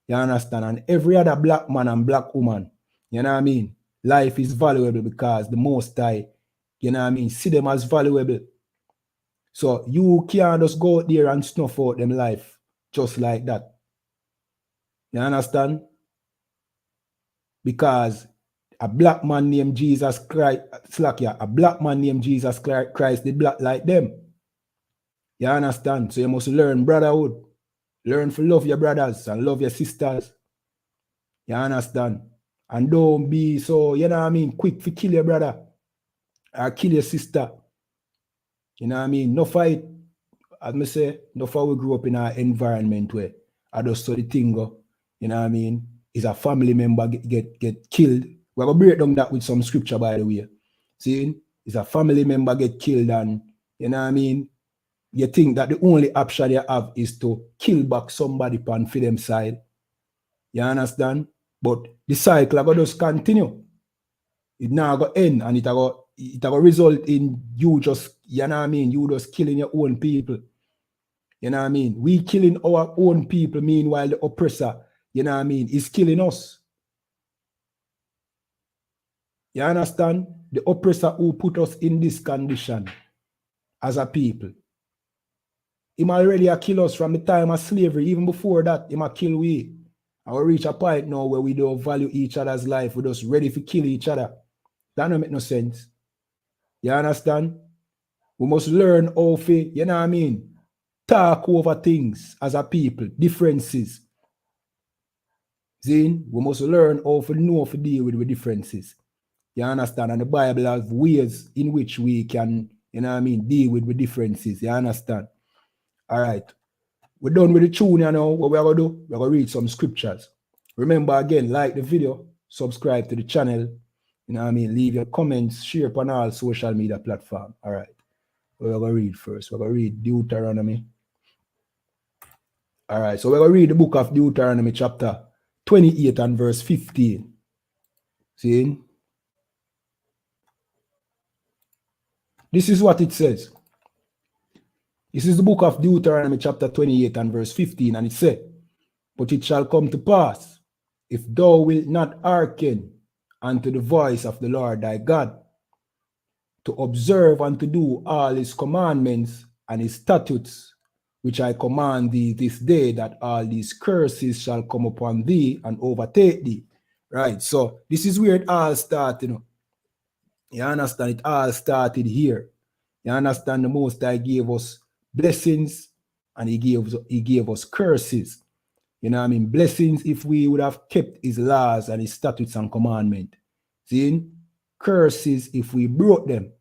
you understand, and every other black man and black woman, you know what I mean, life is valuable because the Most High, you know what I mean, see them as valuable. So you can't just go out there and snuff out them life just like that. You understand? Because a black man named Jesus Christ, a black man named Jesus Christ did black like them. You understand? So you must learn brotherhood. Learn to love your brothers and love your sisters. You understand? And don't be so, you know what I mean, quick to kill your brother or kill your sister. You know what I mean? No fight, as I say, no fight we grew up in an environment where I just saw the thing go, you know what I mean? Is a family member get killed. We're going to break down that with some scripture, by the way. See? Is a family member get killed and, you know what I mean? You think that the only option you have is to kill back somebody on for them side. You understand? But the cycle is going to just continue. It now going to end and it going to result in you just, you know what I mean? You just killing your own people. You know what I mean? We killing our own people, meanwhile the oppressor, you know what I mean, is killing us. You understand? The oppressor who put us in this condition as a people. He already kill us from the time of slavery. Even before that, he kill we. And we reach a point now where we don't value each other's life. We're just ready to kill each other. That don't make no sense. You understand? We must learn how to, you know what I mean, talk over things as a people, differences. See? We must learn how to know to deal with the differences. You understand? And the Bible has ways in which we can, You know what I mean? Deal with the differences. You understand? All right. We're done with the tune, you know. What we're going to do? We're going to read some scriptures. Remember, again, like the video, subscribe to the channel. You know what I mean? Leave your comments, share on all social media platforms. All right. We're going to read first. We're going to read Deuteronomy. All right. So we're going to read the book of Deuteronomy chapter 28 and verse 15. See? This is what it says. This is the book of Deuteronomy chapter 28 and verse 15. And it says, but it shall come to pass, if thou wilt not hearken unto the voice of the Lord thy God, to observe and to do all his commandments and his statutes, which I command thee this day, that all these curses shall come upon thee and overtake thee. Right, so this is where it all started. You know? You understand? It all started here. You understand? The Most High gave us blessings and he gave us curses. You know what I mean? Blessings if we would have kept his laws and his statutes and commandments. See? Curses if we broke them.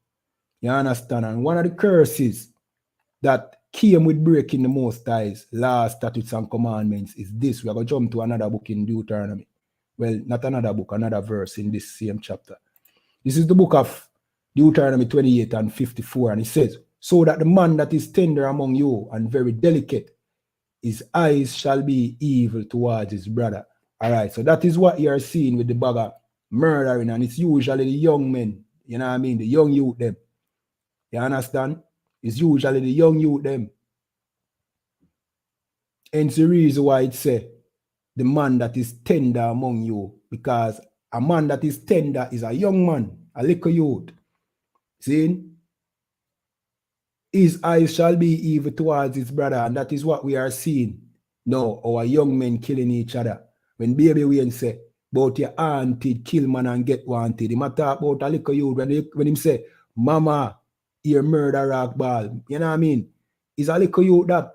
You understand? And one of the curses that came with breaking the Most High's laws, statutes, and commandments is this. We're going to jump to another book in Deuteronomy. Well, not another book, another verse in this same chapter. This is the book of Deuteronomy 28 and 54. And it says, so that the man that is tender among you and very delicate, his eyes shall be evil towards his brother. All right, so that is what you are seeing with the bag of murdering, and it's usually the young men, you know what I mean, the young youth them. You understand? It's usually the young youth them. Hence the reason why it say the man that is tender among you, because a man that is tender is a young man, a little youth. See? His eyes shall be evil towards his brother, and that is what we are seeing now, our young men killing each other. When baby Wayne say, about your auntie kill man and get wanted, he might talk about a little youth when him say, mama, you're murder rock ball. You know what I mean? He's a little youth that,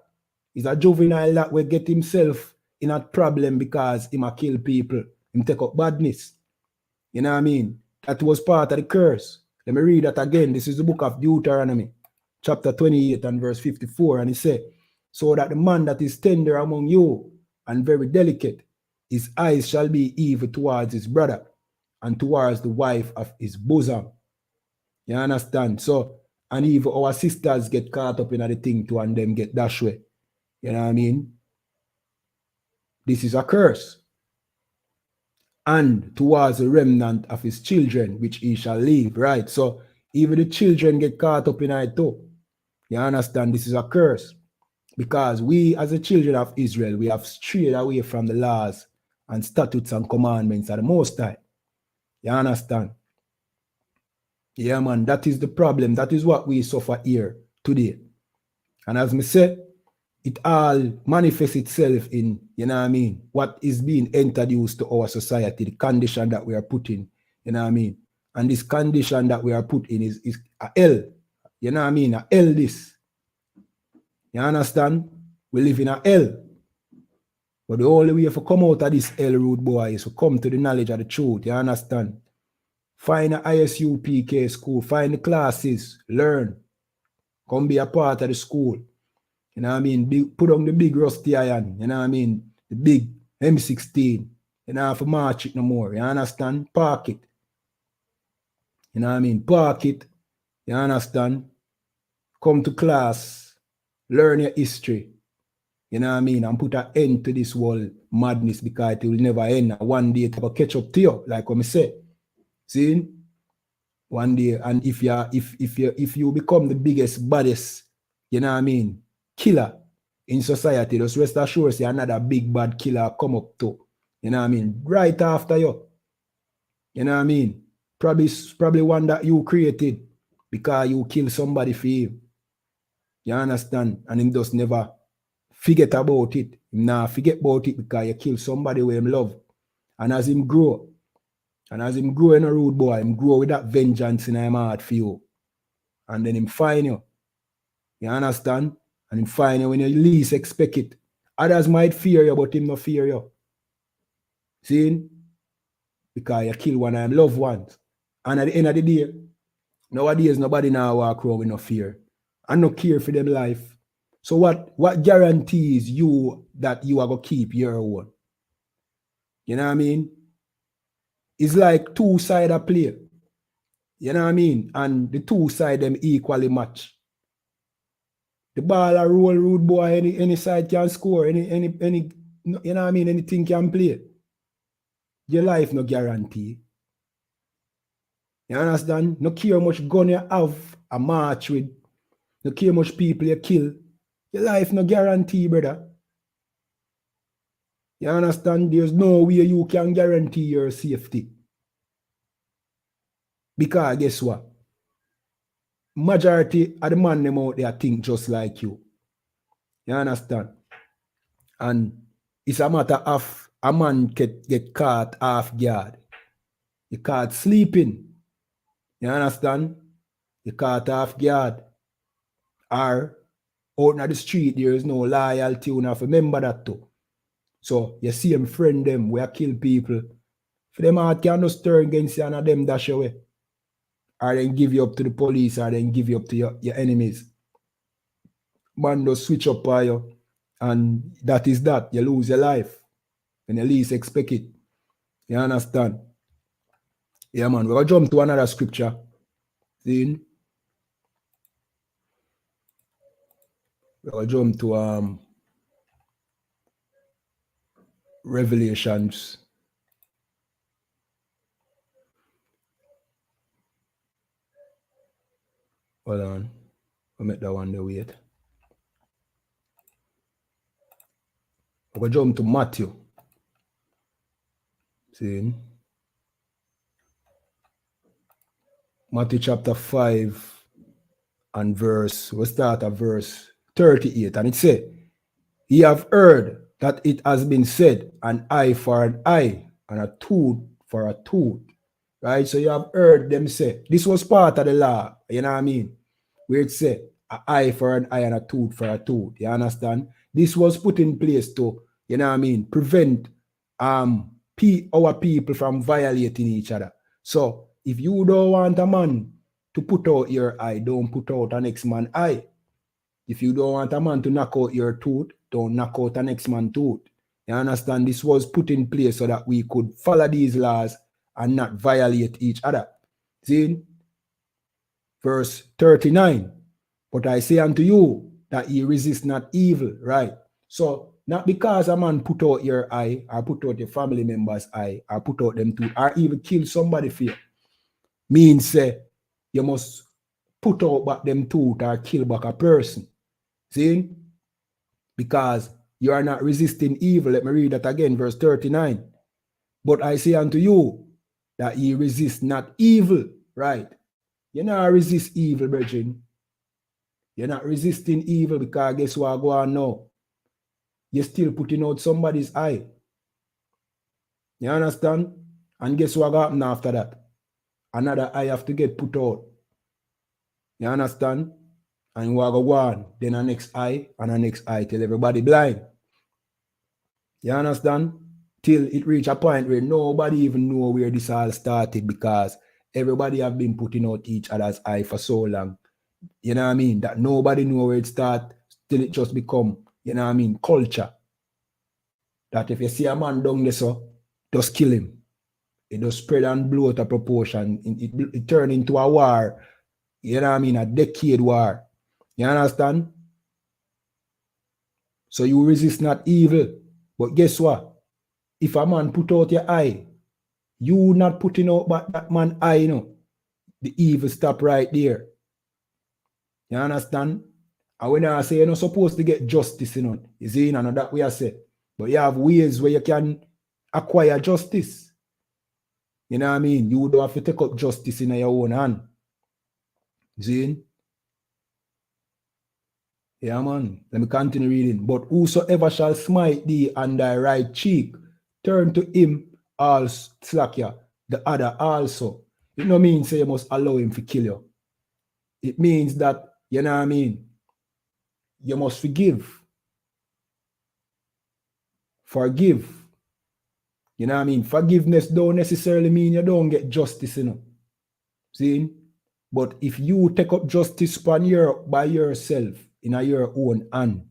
he's a juvenile that will get himself in a problem because he might kill people, him take up badness. You know what I mean? That was part of the curse. Let me read that again. This is the book of Deuteronomy, chapter 28 and verse 54, and it says, so that the man that is tender among you and very delicate, his eyes shall be evil towards his brother and towards the wife of his bosom. You understand? So, and even our sisters get caught up in the thing too, and them get dashed away. You know what I mean? This is a curse. And towards the remnant of his children, which he shall leave. Right? So, even the children get caught up in it too. You understand? This is a curse. Because we, as the children of Israel, we have strayed away from the laws and statutes and commandments of the Most High. You understand? Yeah, man, that is the problem. That is what we suffer here today. And as I said, it all manifests itself in, you know what I mean, what is being introduced to our society, the condition that we are put in, you know what I mean? And this condition that we are put in is a hell, you know what I mean? A hell this. You understand? We live in a hell. But the only way to come out of this hell, rude boy, is to come to the knowledge of the truth. You understand? Find a ISUPK school, find the classes, learn. Come be a part of the school. You know what I mean? Put on the big rusty iron. You know what I mean? The big M16. You know, have to march it no more. You understand? Park it. You know what I mean? Park it. You understand? Come to class. Learn your history. You know what I mean? And put an end to this whole madness, because it will never end. One day it will catch up to you, like what I said. See? One day, and if you become the biggest, baddest, you know what I mean, killer in society, just rest assured, say another big bad killer come up to, you know what I mean, right after you. You know what I mean? Probably one that you created because you kill somebody for him. You understand? And him just never forget about it. Nah, forget about it because you kill somebody who him love. And as him grow, in a rude boy, him grow with that vengeance in him heart for you. And then him find you. You understand? And him find you when you least expect it. Others might fear you, but him not fear you. See? Because you kill one of them loved ones. And at the end of the day, Nowadays, nobody now walk around with no fear and no care for them life. So what guarantees you that you are going to keep your own? You know what I mean? It's like two sides of play. You know what I mean? And the two sides them equally match. The ball a roll, rude boy, any side can score, any you know what I mean? Anything can play. Your life no guarantee. You understand? No care how much gun you have a march with. No care how much people you kill. Your life no guarantee, brother. You understand? There's no way you can guarantee your safety. Because guess what? Majority of the man them out there think just like you. You understand? And it's a matter of a man get caught off guard. You caught sleeping. You understand? You caught off guard. Or out in the street, there is no loyalty. You have to remember that too. So you see them friend them, we kill people. For them heart can just turn against you and them dash away. Or then give you up to the police, or then give you up to your enemies. Man just switch up on you. And that is that. You lose your life when you least expect it. You understand? Yeah, man. We're going to jump to another scripture. See? We're going to jump to Revelations. Hold on. We'll make that one the wait. We're going to jump to Matthew. See? Matthew chapter 5 and we'll start at verse 38. And it says, ye have heard that it has been said, an eye for an eye, and a tooth for a tooth. Right? So you have heard them say, this was part of the law, you know what I mean? Where it said, an eye for an eye and a tooth for a tooth. You understand? This was put in place to, you know what I mean, prevent our people from violating each other. So if you don't want a man to put out your eye, don't put out a next man's eye. If you don't want a man to knock out your tooth, don't knock out a next man's tooth. You understand? This was put in place so that we could follow these laws and not violate each other. See? Verse 39. But I say unto you that ye resist not evil, right? So, not because a man put out your eye, or put out your family member's eye, or put out them tooth, or even kill somebody for you, means you must put out back them tooth or kill back a person. See? Because you are not resisting evil. Let me read that again, verse 39. But I say unto you that ye resist not evil, right? You not resist evil, brethren. You're not resisting evil because guess what I go on now? You're still putting out somebody's eye. You understand? And guess what happened after that? Another eye have to get put out. You understand? And we go on, then a next eye and a next eye till everybody blind. You understand? Till it reach a point where nobody even know where this all started because everybody have been putting out each other's eye for so long. You know what I mean? That nobody know where it start till it just become, you know what I mean, culture. That if you see a man down there, so just kill him. It just spread and blow out of proportion. It turn into a war. You know what I mean? A decade war. You understand? So you resist not evil. But guess what? If a man put out your eye, you not putting out but that man eye, you know, the evil stop right there. You understand? And when I say you're not supposed to get justice, you know, you see, you know, that way I say. But you have ways where you can acquire justice. You know what I mean? You don't have to take up justice in your own hand. See? Yeah, man. Let me continue reading. But whosoever shall smite thee on thy right cheek, turn to him also, slack ya, the other also. It no means say you must allow him to kill you. It means that, you know what I mean, you must forgive. Forgive. You know what I mean? Forgiveness don't necessarily mean you don't get justice, you know. See? But if you take up justice by yourself in your own hand,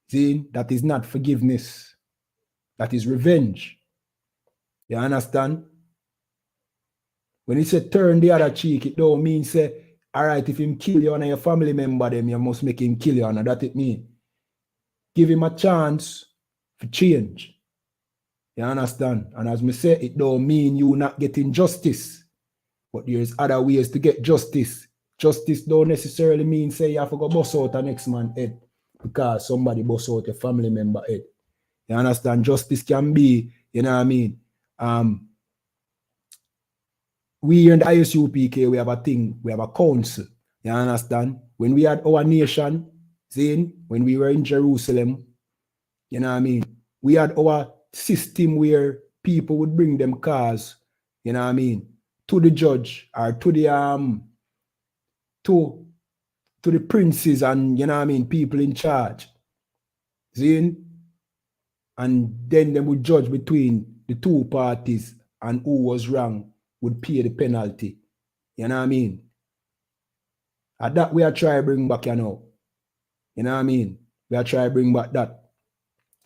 see, that is not forgiveness. That is revenge. You understand? When he say turn the other cheek, it don't mean say, all right, if him kill you and your family member, then you must make him kill you. And that it mean. Give him a chance for change. You understand? And as me say, it don't mean you not getting justice. But there's other ways to get justice. Justice don't necessarily mean say you have to go bust out the next man's head because somebody bust out your family member head. You understand? Justice can be, you know what I mean? We in the ISUPK, we have a thing, we have a council. You understand? When we had our nation, when we were in Jerusalem, you know what I mean? We had our system where people would bring them cars, you know what I mean, to the judge or to the to the princes and, you know what I mean, people in charge. See? And then they would judge between the two parties and who was wrong would pay the penalty. You know what I mean? At that we are trying to bring back, you know. You know what I mean? We are trying to bring back that.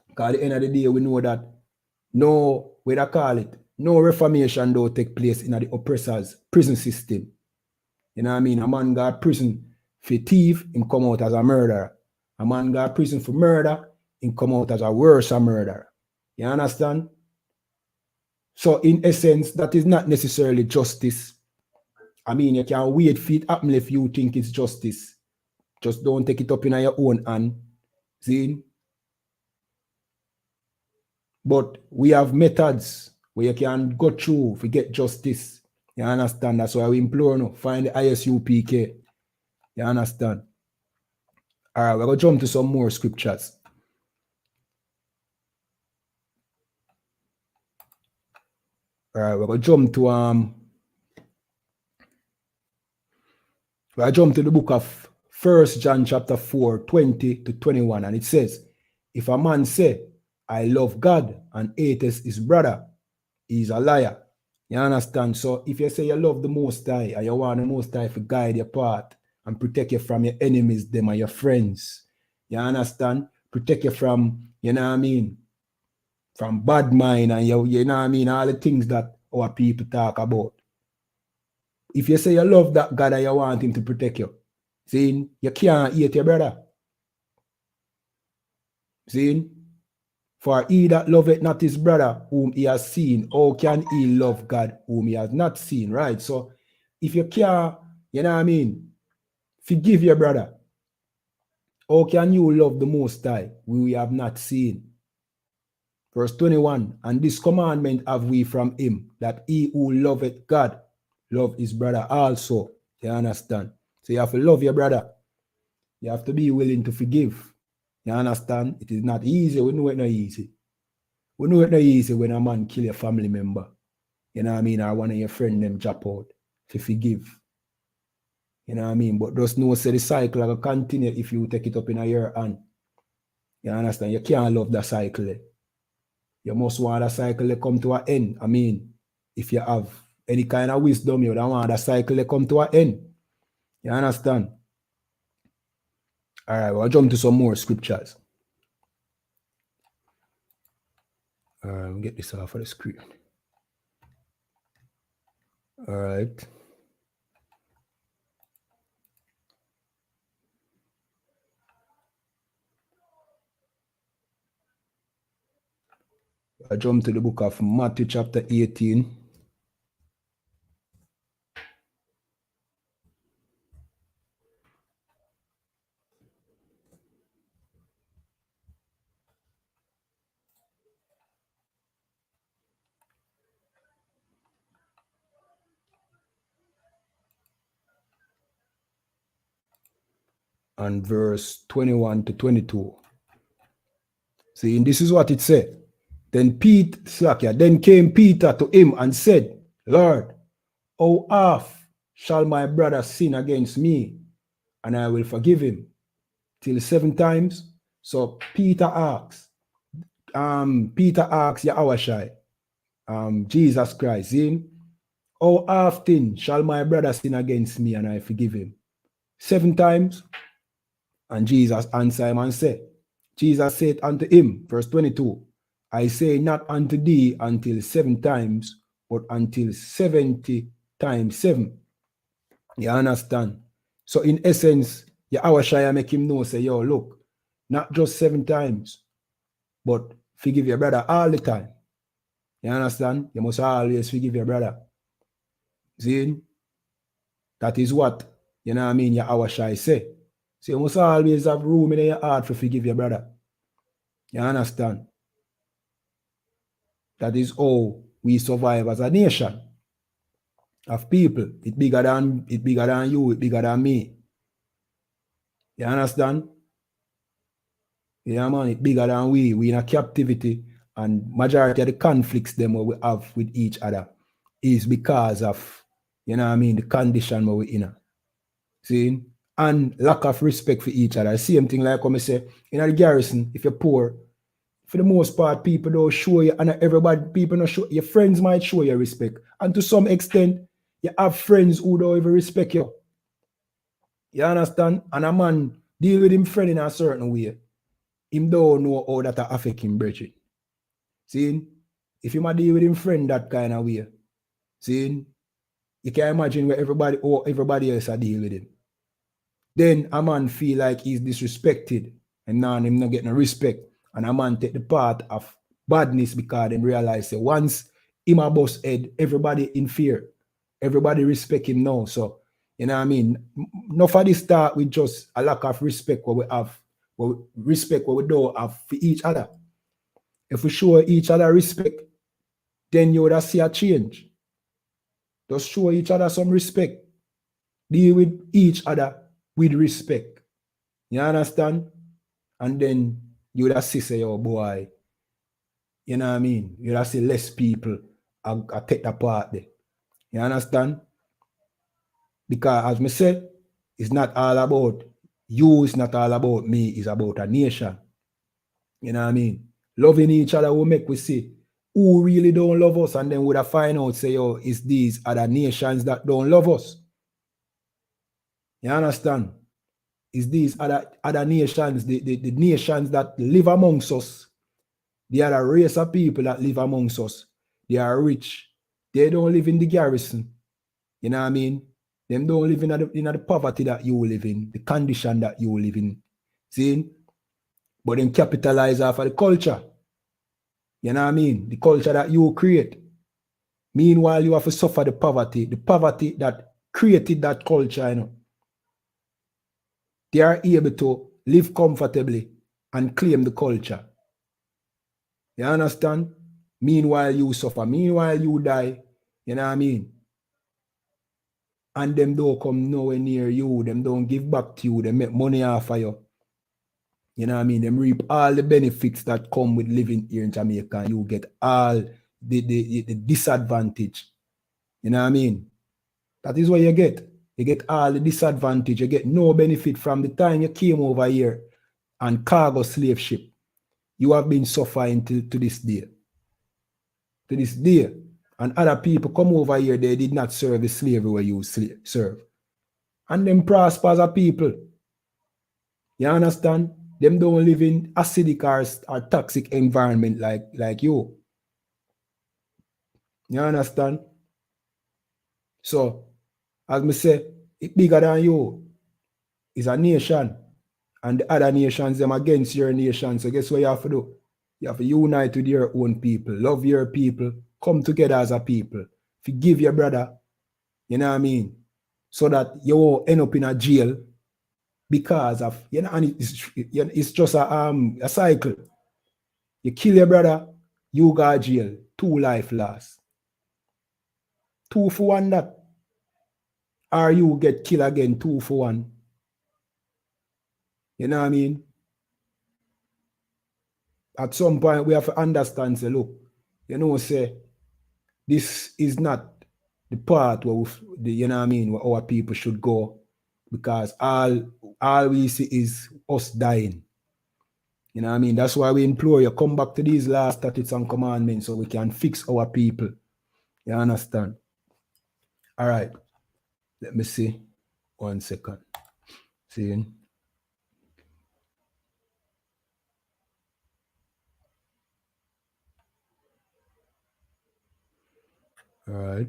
Because at the end of the day, we know that no, what I call it, no reformation don't take place in the oppressor's prison system. You know what I mean? A man got prison for thief, him come out as a murderer. A man got prison for murder, him come out as a worse murderer. You understand? So in essence, that is not necessarily justice. I mean, you can wait for it happen if you think it's justice. Just don't take it up in your own hand. See? But we have methods where you can go through to get justice. You understand? That's why we implore you, find the ISUPK. You understand? All right, we're going to jump to some more scriptures. All right, we're going to jump to the book of 1 John chapter 4, 20 to 21. And it says, if a man say, I love God and hateth his brother, he's a liar. You understand? So if you say you love the Most High and you want the Most High to guide your path and protect you from your enemies, them and your friends, you understand? Protect you from, you know what I mean, from bad mind and you know what I mean, all the things that our people talk about. If you say you love that God and you want him to protect you, see, you can't hate your brother. See? For he that loveth not his brother whom he has seen, how can he love God whom he has not seen? Right? So if you can't, you know what I mean, forgive your brother, how can you love the Most High whom we have not seen? Verse 21, and this commandment have we from him, that he who loveth God love his brother also. You understand? So you have to love your brother. You have to be willing to forgive. You understand? It is not easy. We know it's not easy. We know it's not easy when a man kill a family member. You know what I mean? Or one of your friends them drop out to forgive. You know what I mean? But just know say the cycle will continue if you take it up in your hand. You understand? You can't love the cycle. You must want the cycle to come to an end. I mean, if you have any kind of wisdom, you don't want the cycle to come to an end. You understand? All right, we'll jump to some more scriptures. All right, we'll get this off of the screen. All right. I jump to the book of Matthew chapter 18. And verse 21 to 22. See, and this is what it said. Then came Peter to him and said, Lord, how oft shall my brother sin against me, and I will forgive him? Till 7 times? So Peter asks Yahushai, Jesus Christ, see, How often shall my brother sin against me and I forgive him? 7 times? And Jesus answered him and said, Jesus said unto him, verse 22, I say not unto thee until 7 times, but until 70 times 7. You understand? So in essence, our Shia make him know, say, yo, look, not just 7 times, but forgive your brother all the time. You understand? You must always forgive your brother. See? That is what, you know what I mean, your our Shia say. So you must always have room in your heart to forgive your brother. You understand? That is how we survive as a nation of people. It's bigger than you, it's bigger than me. You understand? Yeah, man, it's bigger than we. We in a captivity, and majority of the conflicts them we have with each other is because of, you know what I mean, the condition where we in. See? And lack of respect for each other. Same thing like when I say, in the garrison, if you're poor, for the most part, people don't show you, and everybody, people don't show, your friends might show you respect. And to some extent, you have friends who don't even respect you. You understand? And a man deal with him friend in a certain way. Him don't know how that affect him, brethren. See? If you might deal with him friend that kind of way, see? You can imagine where everybody else are deal with him. Then a man feel like he's disrespected, and now him not getting no respect. And a man take the part of badness because them realize that once him a boss head, everybody in fear. Everybody respect him now. So, you know what I mean? Enough of this start with just a lack of respect what we have, respect what we don't have for each other. If we show each other respect, then you would see a change. Just show each other some respect. Deal with each other with respect. You understand? And then you would see, say, oh boy, you know what I mean? You would see less people are take the part there. You understand? Because as I said, it's not all about you, it's not all about me, it's about a nation. You know what I mean? Loving each other will make we see who really don't love us, and then would have find out, say, oh, it's these other nations that don't love us. You understand? It's these other nations, the nations that live amongst us. They are a race of people that live amongst us. They are rich. They don't live in the garrison. You know what I mean? Them don't live in the poverty that you live in, the condition that you live in. See? But then capitalize off of the culture. You know what I mean? The culture that you create. Meanwhile, you have to suffer the poverty that created that culture, you know. They are able to live comfortably and claim the culture. You understand? Meanwhile, you suffer. Meanwhile, you die. You know what I mean? And them don't come nowhere near you. Them don't give back to you. They make money off of you. You know what I mean? Them reap all the benefits that come with living here in Jamaica. You get all the disadvantage. You know what I mean? That is what you get. You get all the disadvantage. You get no benefit from the time you came over here and cargo slave ship. You have been suffering to this day. To this day. And other people come over here, they did not serve the slavery where you serve. And them prosper as a people. You understand? Them don't live in acidic or toxic environment like you. You understand? So, as me say, it's bigger than you. It's a nation. And the other nations, them against your nation. So guess what you have to do? You have to unite with your own people. Love your people. Come together as a people. Forgive your brother. You know what I mean? So that you won't end up in a jail because of, you know, and it's just a cycle. You kill your brother, you go to jail. 2 life lost. 2 for 1 that. Or you get killed again, 2 for 1. You know what I mean? At some point, we have to understand, say, look, you know, say, this is not the part where, you know what I mean, where our people should go, because all we see is us dying. You know what I mean? That's why we implore you, come back to these last statutes and commandments so we can fix our people. You understand? All right. Let me see. 1 second. Seeing. All right.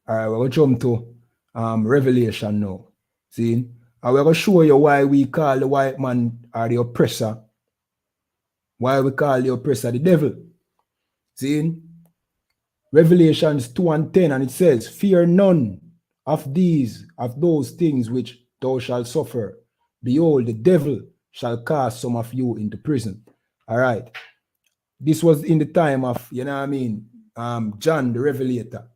All right, we're going to jump to Revelation now. See? And we're going to show you why we call the white man or the oppressor. Why we call the oppressor the devil. See? Revelations 2:10, and it says, fear none of those things which thou shalt suffer. Behold, the devil shall cast some of you into prison. All right. This was in the time of, you know what I mean, John the Revelator.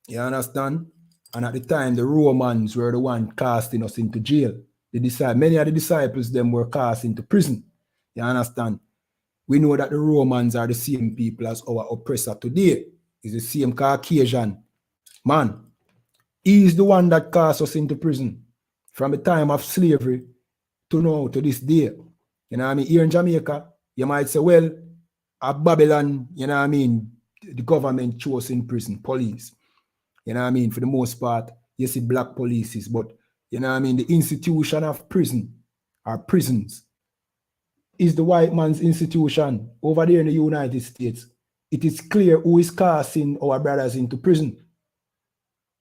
You understand? And at the time, the Romans were the one casting us into jail. Many of the disciples them were cast into prison. You understand? We know that the Romans are the same people as our oppressor today. It's the same Caucasian man. He is the one that cast us into prison from the time of slavery to now, to this day. You know what I mean? Here in Jamaica, you might say, well, at Babylon, you know what I mean, the government chose in prison, police. You know what I mean? For the most part, you see black policies, but you know what I mean? The institution of prison or prisons is the white man's institution over there in the United States. It is clear who is casting our brothers into prison.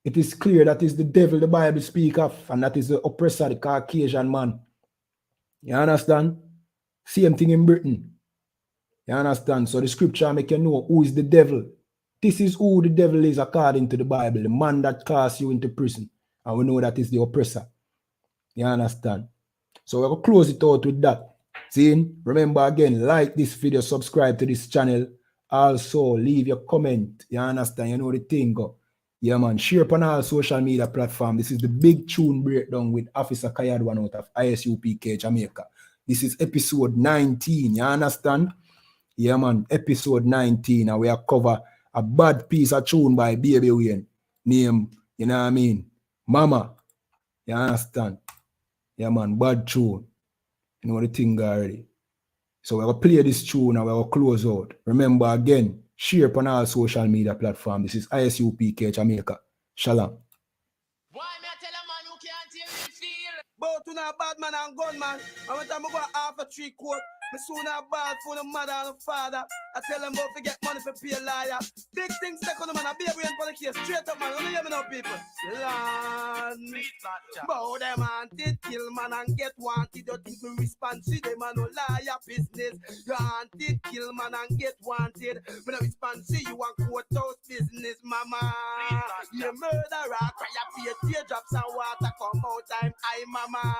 It is clear that is the devil the Bible speaks of, and that is the oppressor, the Caucasian man. You understand? Same thing in Britain. You understand? So the scripture make you know who is the devil. This is who the devil is according to the Bible, the man that casts you into prison. And we know that is the oppressor. You understand? So we'll close it out with that. See, remember again, like this video, subscribe to this channel. Also, leave your comment. You understand? You know the thing. Go. Yeah, man. Share upon all social media platforms. This is the Big Tune Breakdown with Officer Kayadwan out of ISUPK Jamaica. This is episode 19. You understand? Yeah, man. Episode 19. And we are cover a bad piece of tune by Baby Wayne. Name, you know what I mean? Mama. You understand? Yeah, man. Bad tune. You know the thing already. So we're going to play this tune and we're going to close out. Remember again, share upon all social media platforms. This is ISUPK Jamaica. Shalom. Why me tell a man who can't hear me feel? Both to a bad man and gunman. And when time I go half a 3 quart, me soon a bad for the mother and the father. I tell them about to get money for pay a liar. Big things take on the man, a baby and for the case. Straight up man, you hear me now people? Land. Bow them wanted, kill man and get wanted. You think me respond to them and no liar business. You wanted, kill man and get wanted. When I respond to you and courthouse business, mama. You murderer, cry up your teardrops and water come out time. I mama.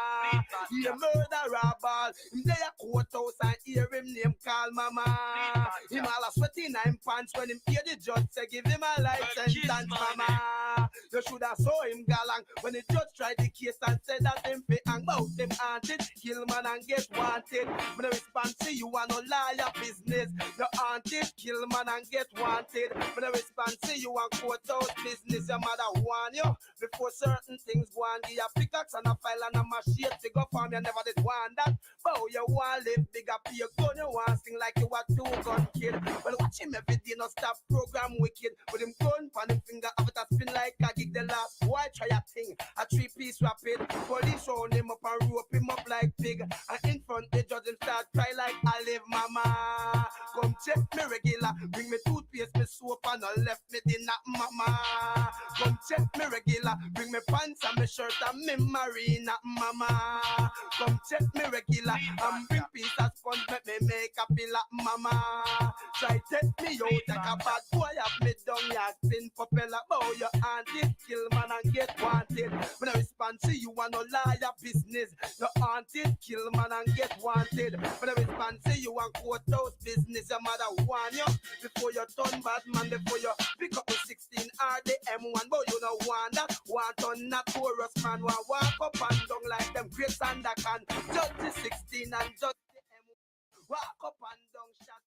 You murderer ball. Him lay a courthouse and hear him name call mama. Him all a sweaty 9 pants when him hear the judge say give him a life sentence, mama. You should have saw him galang when the judge tried the case and said that him fi hang bout him haunted, kill man and get wanted. When I respond to you and no liar business, you haunted, kill man and get wanted. When I respond to you and courthouse business, your mother warn you before certain things go on. Give a pickaxe and a file and a machete to go farm. You never did want that. Bow you want live bigger, pay your gun, you want sing like you a 2-gun kid. Well, watch him every day, no stop program wicked. With him gun pan him finger, have it a spin like a gig the last. Boy, try a thing, a 3-piece rapid. Police round him up and rope him up like pig. And in front the judge him start cry like I live mama. Come check me regular, bring me toothpaste, me soap and no left me dinner mama. Come check me regular, bring me pants and me shirt and me marina mama. Come check me regular, and bring piece of sponge, make a pillar mama. Try take me out like a bad boy, have me down ya spin propeller. Bow your auntie, kill man and get wanted. When I respond to you and no liar business, your auntie, kill man and get wanted. When I respond to you and courthouse business, your mother warn you before you turn bad man, before you pick up the 16 or the M1. But you know want that, want on not Horace man, want walk up and down like them great and can. Judge the 16 and judge the M1. Walk up and down shot.